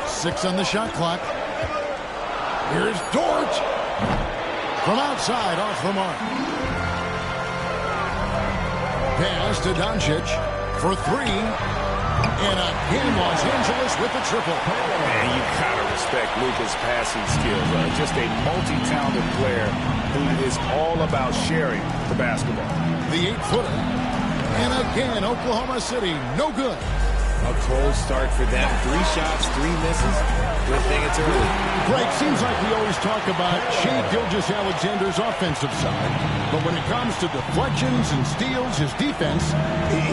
[SPEAKER 11] 6 on the shot clock. Here's Dort. From outside, off the mark. Pass to Doncic for 3. And again, Los Angeles with the triple.
[SPEAKER 13] And you gotta respect Luka's passing skills. Just a multi-talented player who is all about sharing the basketball.
[SPEAKER 11] The 8-footer. And again, Oklahoma City, no good.
[SPEAKER 13] A cold start for them. 3 shots, 3 misses. Good thing it's early.
[SPEAKER 11] Greg, seems like we always talk about Shai Gilgeous-Alexander's offensive side. But when it comes to deflections and steals, his defense,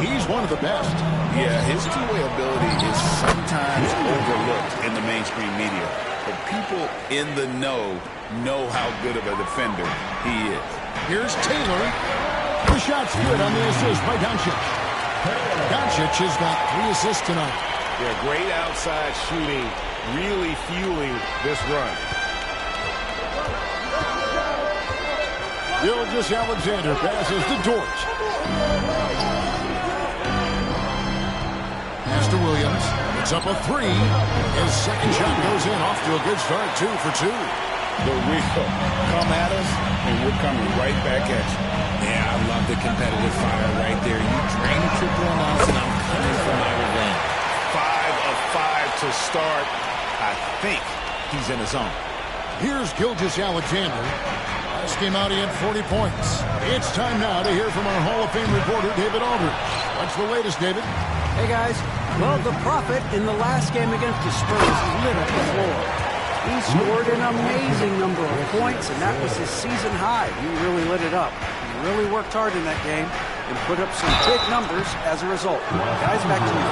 [SPEAKER 11] he's one of the best.
[SPEAKER 13] Yeah, his two-way ability is sometimes overlooked in the mainstream media. But people in the know how good of a defender he is.
[SPEAKER 11] Here's Taylor. The shot's good on the assist by Doncic. Doncic has got 3 assists tonight.
[SPEAKER 15] Yeah, great outside shooting, really fueling this run.
[SPEAKER 11] Gilgeous-Alexander passes to Dort. Pass to Williams. It's up a 3. His second shot goes in. Off to a good start. 2 for 2.
[SPEAKER 13] The real come at us, and we're coming right back at you. Yeah, I love the competitive fire right there. You drain a triple on us, and I'm coming for my revenge.
[SPEAKER 15] 5 of 5 to start. I think he's in his zone.
[SPEAKER 11] Here's Gilgeous-Alexander. Last game out, he had 40 points. It's time now to hear from our Hall of Fame reporter, David Aldridge. What's the latest, David?
[SPEAKER 14] Hey, guys. Well, the Prophet in the last game against the Spurs lit up the floor. He scored an amazing number of points, and that was his season high. He really lit it up. He really worked hard in that game and put up some big numbers as a result. Guys, back to you.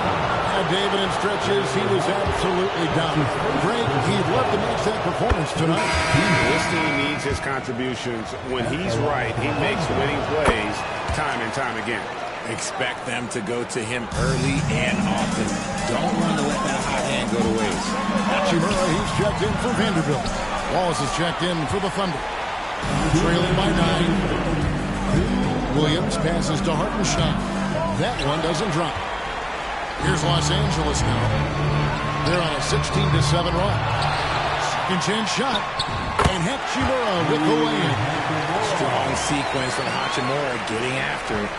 [SPEAKER 11] David, in stretches, he was absolutely dominant. Greg, he'd love to match that performance tonight.
[SPEAKER 15] This team needs his contributions. When he's right, he makes winning plays time and time again.
[SPEAKER 13] Expect them to go to him early and often. Don't run to let that hot hand go to waste.
[SPEAKER 11] Hachimura, he's checked in for Vanderbilt. Wallace is checked in for the Thunder. Trailing by 9. Williams passes to Hartenstein. That one doesn't drop. Here's Los Angeles now. They're on a 16-7 run. Second chance shot. And Hachimura with the lay-in.
[SPEAKER 8] Strong sequence from Hachimura getting after it.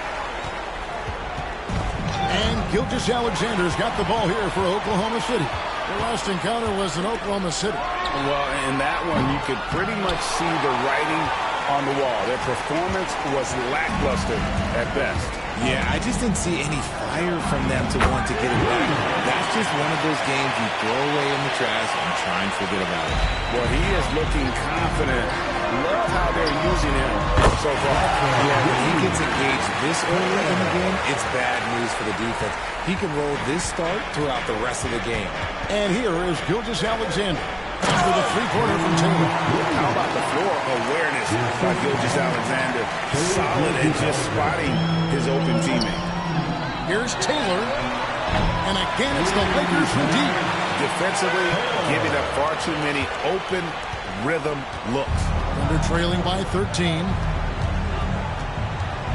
[SPEAKER 11] And Gilgeous-Alexander's got the ball here for Oklahoma City. The last encounter was in Oklahoma City.
[SPEAKER 13] Well, in that one, you could pretty much see the writing on the wall. Their performance was lackluster at best.
[SPEAKER 8] Yeah, I just didn't see any fire from them to want to get it back. That's just one of those games you throw away in the trash and try and forget about it.
[SPEAKER 13] Well, he is looking confident. Love how they're using him so far.
[SPEAKER 8] Yeah, when he gets engaged this early in the game, it's bad news for the defense. He can roll this start throughout the rest of the game.
[SPEAKER 11] And here is Gilgeous-Alexander after the three-pointer from Taylor.
[SPEAKER 13] How about the floor awareness by Gilgeous-Alexander? Solid and just spotting his open teammate.
[SPEAKER 11] Here's Taylor. And again, it's the Lakers from deep.
[SPEAKER 13] Defensively, giving up far too many open rhythm looks.
[SPEAKER 11] Under trailing by 13.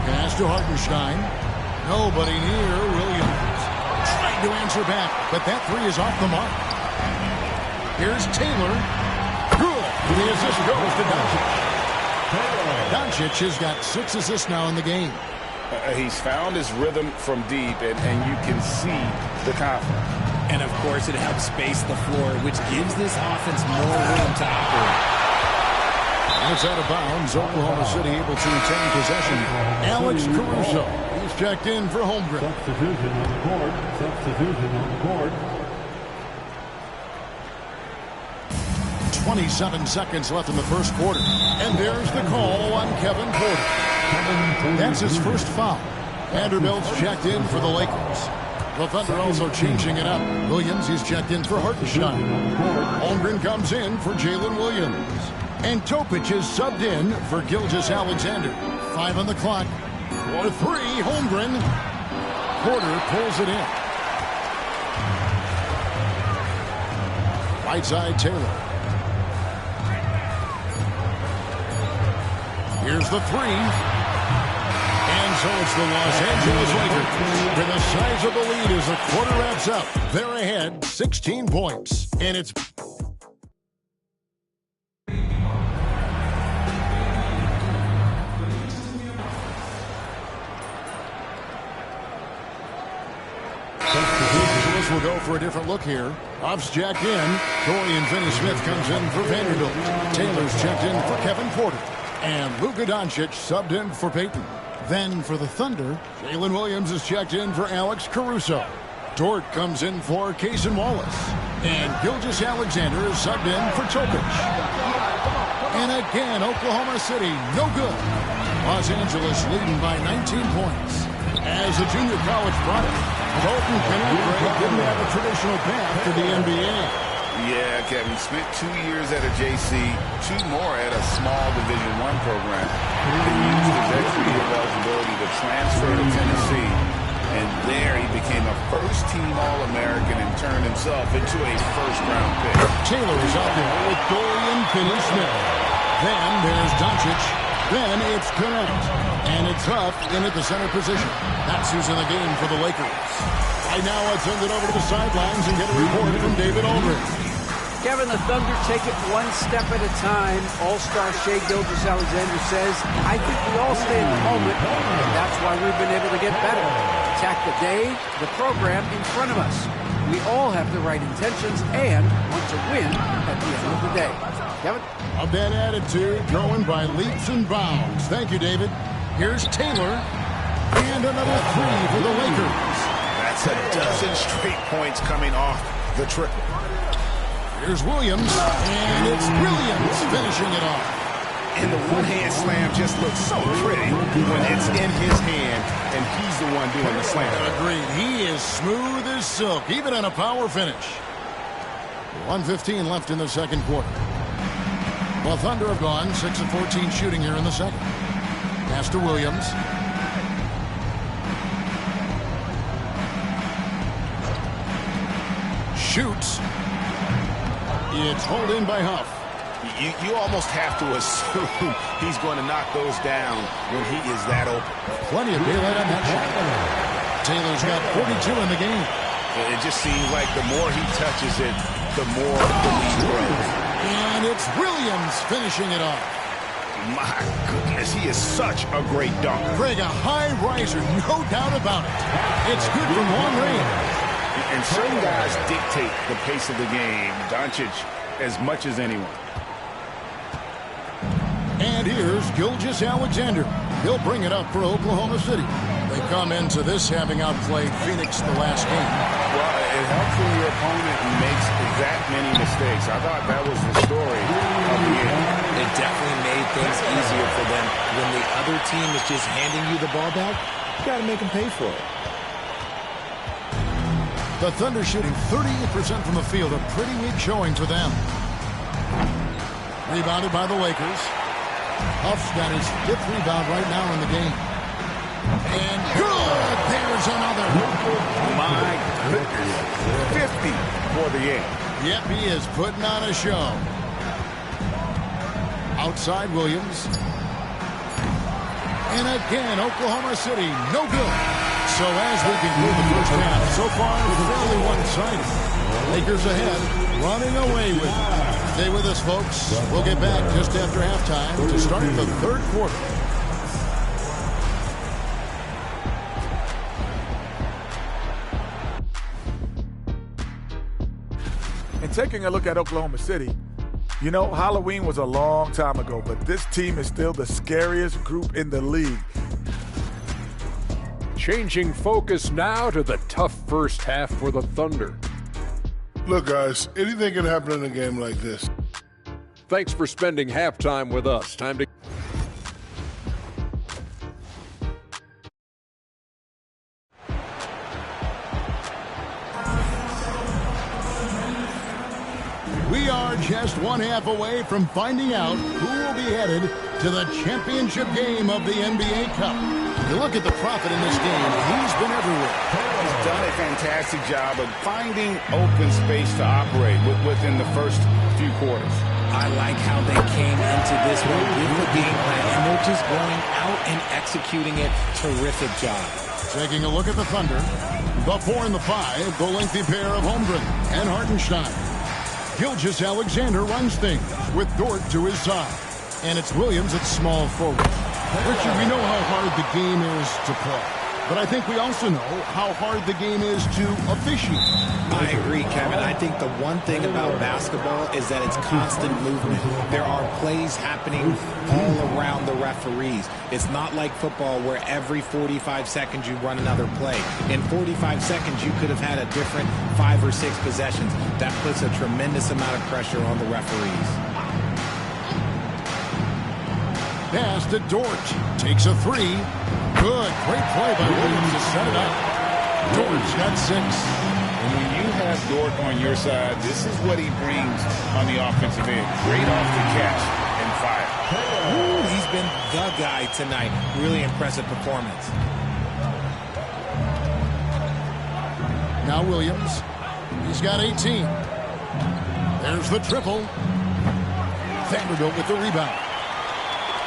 [SPEAKER 11] Pass to Hartenstein. Nobody near Williams. Trying to answer back, but that three is off the mark. Here's Taylor. Good. The assist goes to Doncic. Doncic has got 6 assists now in the game.
[SPEAKER 13] He's found his rhythm from deep, and you can see the confidence.
[SPEAKER 8] And, of course, it helps space the floor, which gives this offense more room to operate.
[SPEAKER 11] It's out of bounds. Oklahoma City able to retain possession. Alex Caruso. He's checked in for Holmgren.
[SPEAKER 9] Substitution on the court. Substitution on the court.
[SPEAKER 11] 27 seconds left in the first quarter. And there's the call on Kevin Porter. That's his first foul. Vanderbilt's checked in for the Lakers. The Thunder also changing it up. Williams, he's checked in for Hartenstein. Holmgren comes in for Jalen Williams. And Topic is subbed in for Gilgeous-Alexander. 5 on the clock. For 3, Holmgren. Porter pulls it in. Right side, Taylor. Here's the 3. And so it's the Los Angeles Lakers with the size of the lead as the quarter wraps up. They're ahead, 16 points. And it's... We'll go for a different look here. Off's jacked in. Dorian Finney-Smith comes in for Vanderbilt. Taylor's checked in for Kevin Porter. And Luka Doncic subbed in for Payton. Then for the Thunder, Jalen Williams is checked in for Alex Caruso. Dort comes in for Cason Wallace. And Gilgeous-Alexander is subbed in for Topic. And again, Oklahoma City, no good. Los Angeles leading by 19 points. As a junior college product, Bolton Kennedy didn't have a traditional path to the NBA.
[SPEAKER 13] Yeah, Kevin spent 2 years at a JC, 2 more at a small Division I program. He used his extra year of eligibility to transfer to Tennessee, and there he became a first-team All-American and turned himself into a first-round pick.
[SPEAKER 11] Taylor is out there with Dorian Finney-Smith. Then there's Doncic. Then it's Connect. And it's Huff in at the center position. That's who's in the game for the Lakers. Right now, let's send it over to the sidelines and get a report from David Aldridge.
[SPEAKER 14] Kevin, the Thunder take it one step at a time. All-star Shai Gilgeous-Alexander says, I think we all stay in the moment, and that's why we've been able to get better. Attack the day, the program in front of us. We all have the right intentions and want to win at the end of the day. Kevin?
[SPEAKER 11] A bad attitude going by leaps and bounds. Thank you, David. Here's Taylor. And another 3 for the Lakers.
[SPEAKER 13] That's a dozen straight points coming off the triple.
[SPEAKER 11] Here's Williams. And it's Williams finishing it off.
[SPEAKER 13] And the one-hand slam just looks so pretty when it's in his hand and he's the one doing the slam.
[SPEAKER 11] Agreed. He is smooth as silk, even on a power finish. 1:15 left in the second quarter. Well, Thunder have gone 6 of 14 shooting here in the second. Pass to Williams. Shoots. It's hauled in by Huff.
[SPEAKER 13] You almost have to assume he's going to knock those down when he is that open.
[SPEAKER 11] Plenty of daylight on that shot. Taylor's got 42 in the game.
[SPEAKER 13] It just seems like the more he touches it, the more the lead grows.
[SPEAKER 11] And it's Williams finishing it off.
[SPEAKER 13] My goodness, he is such a great dunker.
[SPEAKER 11] Craig, a high riser, no doubt about it. It's good from long range.
[SPEAKER 13] And certain guys dictate the pace of the game. Doncic as much as anyone.
[SPEAKER 11] And here's Gilgeous-Alexander. He'll bring it up for Oklahoma City. They come into this having outplayed Phoenix the last game.
[SPEAKER 13] Well, it helps when your opponent makes that many mistakes. I thought that was the story of the game.
[SPEAKER 8] It definitely made things easier for them. When the other team is just handing you the ball back, you got to make them pay for it.
[SPEAKER 11] The Thunder shooting 38% from the field. A pretty weak showing for them. Rebounded by the Lakers. Huff's got his 5th rebound right now in the game. And good! There's another.
[SPEAKER 13] My goodness. 50 for the game.
[SPEAKER 11] Yep, he is putting on a show. Outside Williams. And again, Oklahoma City, no good. So as we conclude the first half, so far fairly one-sided. Lakers ahead, running away with it. Stay with us, folks. We'll get back just after halftime to start the third quarter.
[SPEAKER 7] And taking a look at Oklahoma City, you know, Halloween was a long time ago, but this team is still the scariest group in the league.
[SPEAKER 6] Changing focus now to the tough first half for the Thunder.
[SPEAKER 15] Look, guys, anything can happen in a game like this.
[SPEAKER 6] Thanks for spending halftime with us. Time to...
[SPEAKER 11] We are just one half away from finding out who will be headed to the championship game of the NBA Cup. You look at the Prophet in this game, he's been everywhere.
[SPEAKER 13] He's done a fantastic job of finding open space to operate within the first few quarters.
[SPEAKER 8] I like how they came into this one with the game plan, and they're just going out and executing it. Terrific job.
[SPEAKER 11] Taking a look at the Thunder. The 4 and the 5, the lengthy pair of Holmgren and Hartenstein. Gilgeous-Alexander runs things with Dort to his side. And it's Williams at small forward. Richard, we know how hard the game is to play. But I think we also know how hard the game is to officiate.
[SPEAKER 8] I agree, Kevin. I think the one thing about basketball is that it's constant movement. There are plays happening all around the referees. It's not like football where every 45 seconds you run another play. In 45 seconds, you could have had a different 5 or 6 possessions. That puts a tremendous amount of pressure on the referees.
[SPEAKER 11] Pass to Dort. Takes a 3. Good. Great play by Williams to set it up. Dort's got 6.
[SPEAKER 13] And when you have Dort on your side, this is what he brings on the offensive end. Great off the catch and fire.
[SPEAKER 8] Ooh, he's been the guy tonight. Really impressive performance.
[SPEAKER 11] Now Williams. He's got 18. There's the triple. Vanderbilt with the rebound.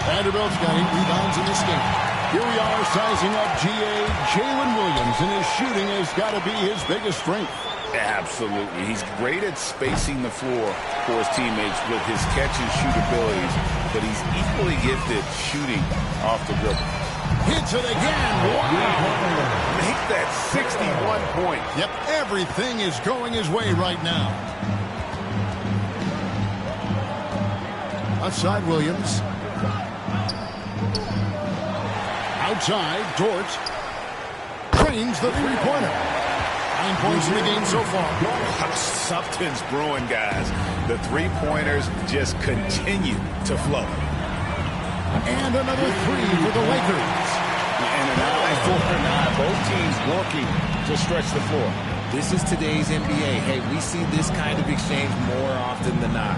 [SPEAKER 11] Vanderbilt's got 8 rebounds in this game. Here we are sizing up Jalen Williams, and his shooting has got to be his biggest strength.
[SPEAKER 13] Absolutely. He's great at spacing the floor for his teammates with his catch-and-shoot abilities, but he's equally gifted shooting off the dribble.
[SPEAKER 11] Hits it again. Wow.
[SPEAKER 13] Make that 61 points.
[SPEAKER 11] Yep, everything is going his way right now. Outside Williams. Outside, Dort drains the three-pointer. 9 points in the game so far.
[SPEAKER 13] Something's brewing, guys. The three-pointers just continue to flow.
[SPEAKER 11] And another 3 for the Lakers.
[SPEAKER 13] And an eye for an eye. Both teams working to stretch the floor.
[SPEAKER 8] This is today's NBA. Hey, we see this kind of exchange more often than not.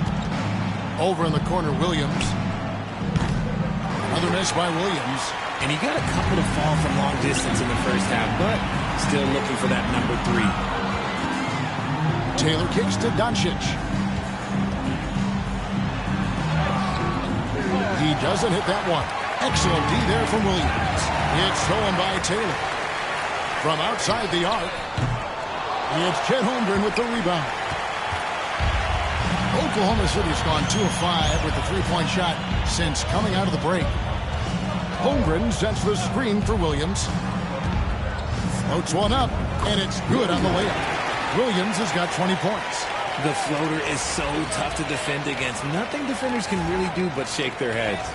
[SPEAKER 11] Over in the corner, Williams. Another miss by Williams.
[SPEAKER 8] And he got a couple to fall from long distance in the first half, but still looking for that number 3.
[SPEAKER 11] Taylor kicks to Doncic. He doesn't hit that one. Excellent D there from Williams. It's stolen by Taylor. From outside the arc. It's Chet Holmgren with the rebound. Oklahoma City's gone 2 of 5 with the three-point shot since coming out of the break. Holmgren sets the screen for Williams. Floats one up, and it's good on the layup. Williams has got 20 points.
[SPEAKER 8] The floater is so tough to defend against. Nothing defenders can really do but shake their heads.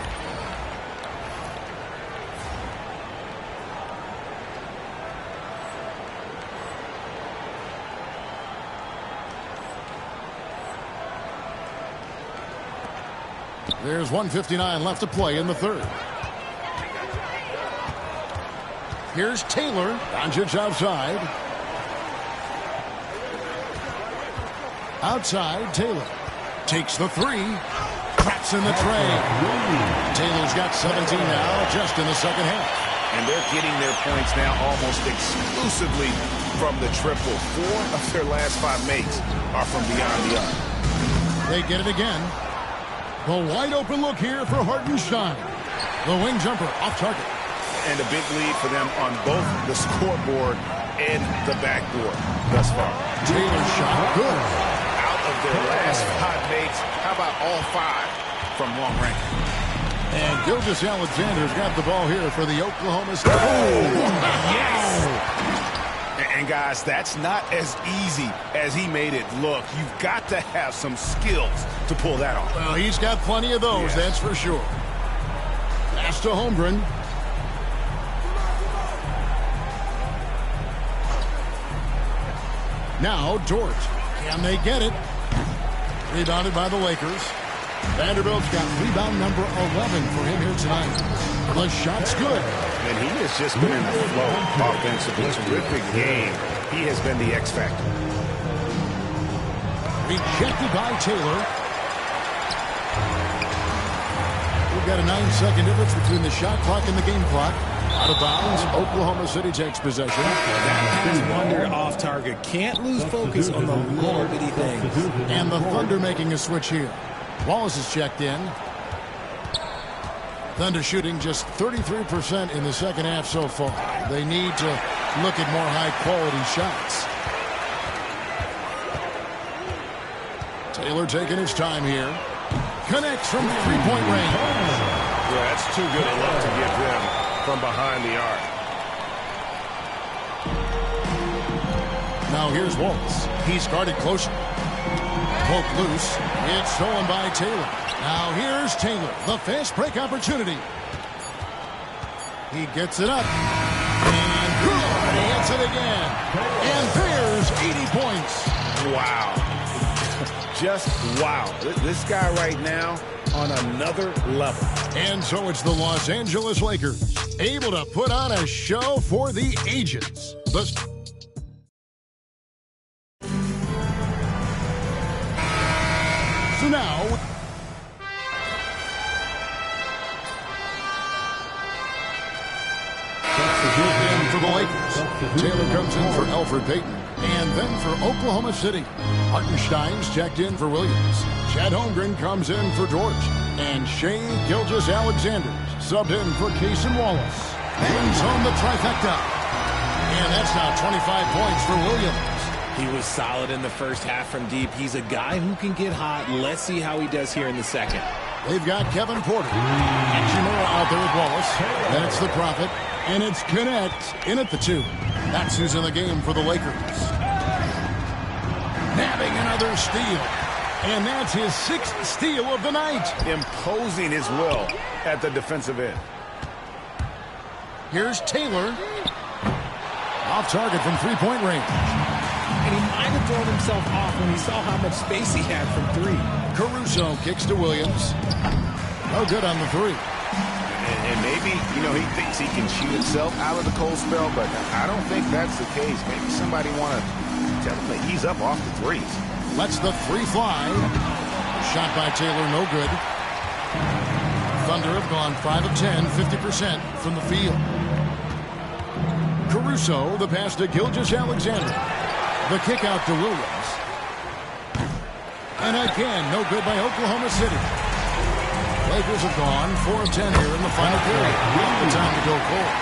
[SPEAKER 11] There's 1:59 left to play in the third. Here's Taylor. Doncic outside. Outside, Taylor. Takes the three. Traps in the tray. Taylor's got 17 now, just in the second half.
[SPEAKER 13] And they're getting their points now almost exclusively from the triple. 4 of their last 5 makes are from beyond the arc.
[SPEAKER 11] They get it again. The wide open look here for Hartenstein. The wing jumper off target.
[SPEAKER 13] And a big lead for them on both the scoreboard and the backboard thus far.
[SPEAKER 11] Taylor's shot good.
[SPEAKER 13] Out of their last 5 makes, how about all 5 from long range?
[SPEAKER 11] And Gilgeous-Alexander's got the ball here for the Oklahoma State.
[SPEAKER 13] Yes! And guys, that's not as easy as he made it look. You've got to have some skills to pull that off.
[SPEAKER 11] Well, he's got plenty of those, that's for sure. Pass to Holmgren. Now Dort. Can they get it? Rebounded by the Lakers. Vanderbilt's got rebound number 11 for him here tonight. The shot's good.
[SPEAKER 13] And he has just been in the flow offensively. Terrific game. He has been the X factor.
[SPEAKER 11] Rejected by Taylor. We've got a 9-second difference between the shot clock and the game clock. Out of bounds, Oklahoma City takes possession.
[SPEAKER 8] That pass wandered off target. Can't lose focus on the little bitty things.
[SPEAKER 11] And the Thunder making a switch here. Wallace is checked in. Thunder shooting just 33% in the second half so far. They need to look at more high-quality shots. Taylor taking his time here. Connects from three-point range.
[SPEAKER 15] Yeah, that's too good a look to give them from behind the arc.
[SPEAKER 11] Now here's Wallace. He's guarded closer. Poke loose. It's stolen by Taylor. Now here's Taylor. The fast break opportunity. He gets it up. And good. He hits it again. And there's 80 points.
[SPEAKER 13] Wow. Just wow. This guy right now on another level.
[SPEAKER 11] And so it's the Los Angeles Lakers able to put on a show for the ages. So now, in for the Lakers. Taylor comes in for Elfrid Payton. And then for Oklahoma City, Hartenstein's checked in for Williams. Chet Holmgren comes in for Dort. And Shai Gilgeous-Alexander subbed in for Cason Wallace. Brings home the trifecta. And that's now 25 points for Williams.
[SPEAKER 8] He was solid in the first half from deep. He's a guy who can get hot. Let's see how he does here in the second.
[SPEAKER 11] They've got Kevin Porter. Hachimura out there with Wallace. Then it's the Prophet. And it's Connect in at the 2. That's who's in the game for the Lakers. Nabbing another steal. And that's his 6th steal of the night.
[SPEAKER 13] Imposing his will at the defensive end.
[SPEAKER 11] Here's Taylor. Off target from three-point range.
[SPEAKER 8] And he might have thrown himself off when he saw how much space he had from 3.
[SPEAKER 11] Caruso kicks to Williams. No good on the 3.
[SPEAKER 13] And maybe, he thinks he can shoot himself out of the cold spell, but I don't think that's the case. Maybe somebody want to tell him that he's up off the 3s.
[SPEAKER 11] Lets the 3 fly. Shot by Taylor, no good. Thunder have gone 5 of 10, 50% from the field. Caruso, the pass to Gilgeous-Alexander. The kick out to Williams. And again, no good by Oklahoma City. Lakers have gone 4 of 10 here in the final period. The time to go cold.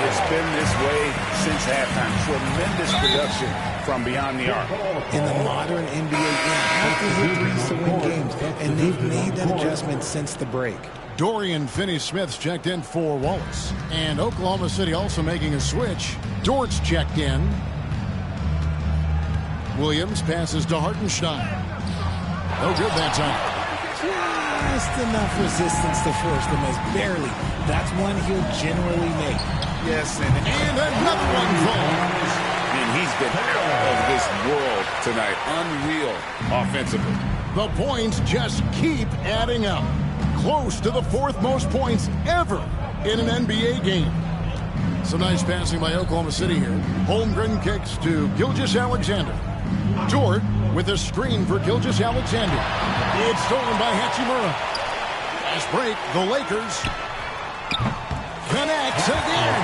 [SPEAKER 13] It's been this way since halftime. Tremendous production from beyond the arc.
[SPEAKER 8] In the modern NBA, you have to hit threes to win games, and they've made that adjustment since the break.
[SPEAKER 11] Dorian Finney-Smith's checked in for Wallace. And Oklahoma City also making a switch. Dort's checked in. Williams passes to Hartenstein. No good that time.
[SPEAKER 8] Just enough resistance to force them as barely. That's one he'll generally make.
[SPEAKER 13] Yes,
[SPEAKER 11] and another one falls.
[SPEAKER 13] And he's been out of this world tonight. Unreal offensively.
[SPEAKER 11] The points just keep adding up. Close to the 4th most points ever in an NBA game. Some nice passing by Oklahoma City here. Holmgren kicks to Gilgeous-Alexander. Dort with a screen for Gilgeous-Alexander. It's stolen by Hachimura. Fast break, the Lakers connects again.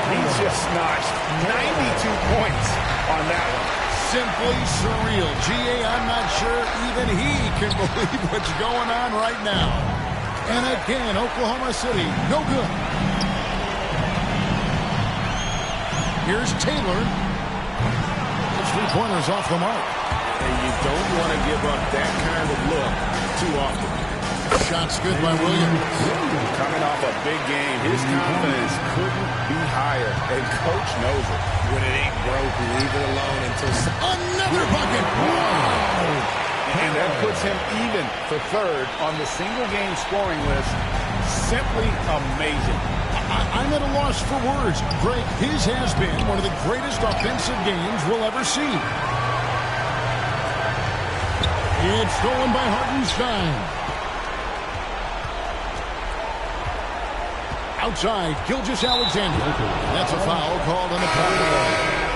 [SPEAKER 13] He's just notched 92 points on that one.
[SPEAKER 11] Simply surreal. G.A., I'm not sure even he can believe what's going on right now. And again, Oklahoma City, no good. Here's Taylor. His 3-pointers off the mark.
[SPEAKER 13] And you don't want to give up that kind of look too often.
[SPEAKER 11] Shots good by Williams.
[SPEAKER 13] Coming off a big game, his confidence couldn't be higher, and Coach knows it.
[SPEAKER 8] When it ain't broke, leave it alone until...
[SPEAKER 11] Another bucket!
[SPEAKER 13] Wow! And that puts him even for 3rd on the single-game scoring list. Simply amazing.
[SPEAKER 11] I'm at a loss for words. Greg, his has been one of the greatest offensive games we'll ever see. It's stolen by Hartenstein. Outside, Gilgeous-Alexander. That's a foul called on the power.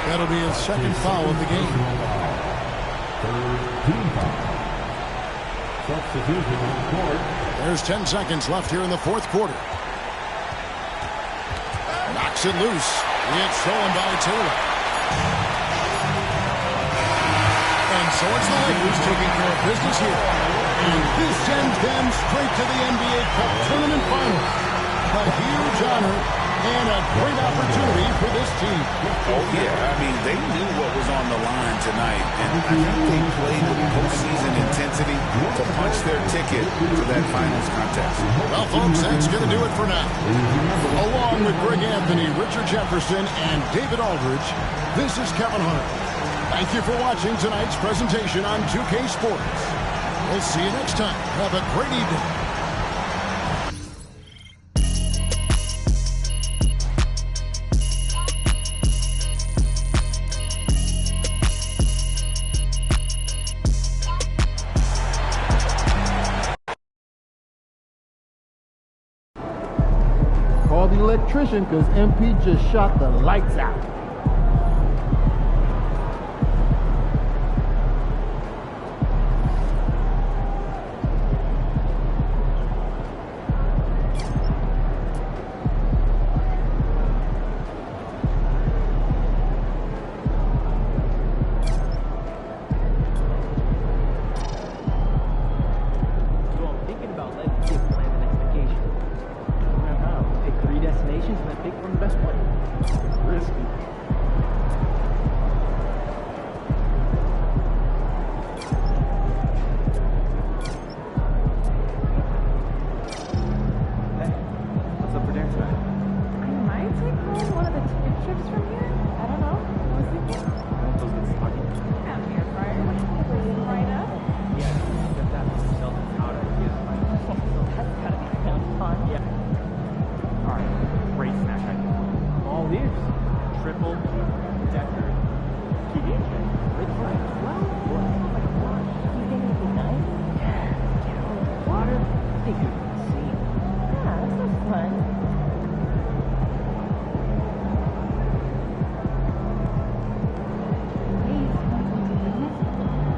[SPEAKER 11] That'll be his 2nd foul of the game. There's 10 seconds left here in the 4th quarter. Knocks it loose. It's stolen by Taylor. And so it's the Lakers taking care of business here. And this sends them straight to the NBA Cup Tournament Finals. A huge honor and a great opportunity for this team.
[SPEAKER 13] Oh, yeah. I mean, they knew what was on the line tonight. And I think they played with postseason intensity to punch their ticket to that finals contest.
[SPEAKER 11] Well, folks, that's going to do it for now. Along with Greg Anthony, Richard Jefferson, and David Aldridge, this is Kevin Hart. Thank you for watching tonight's presentation on 2K Sports. We'll see you next time. Have a great evening.
[SPEAKER 10] Call the electrician because MP just shot the lights out.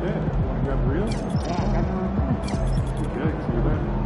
[SPEAKER 1] Yeah, want to grab a reel? Yeah, I got one. Good, see you later.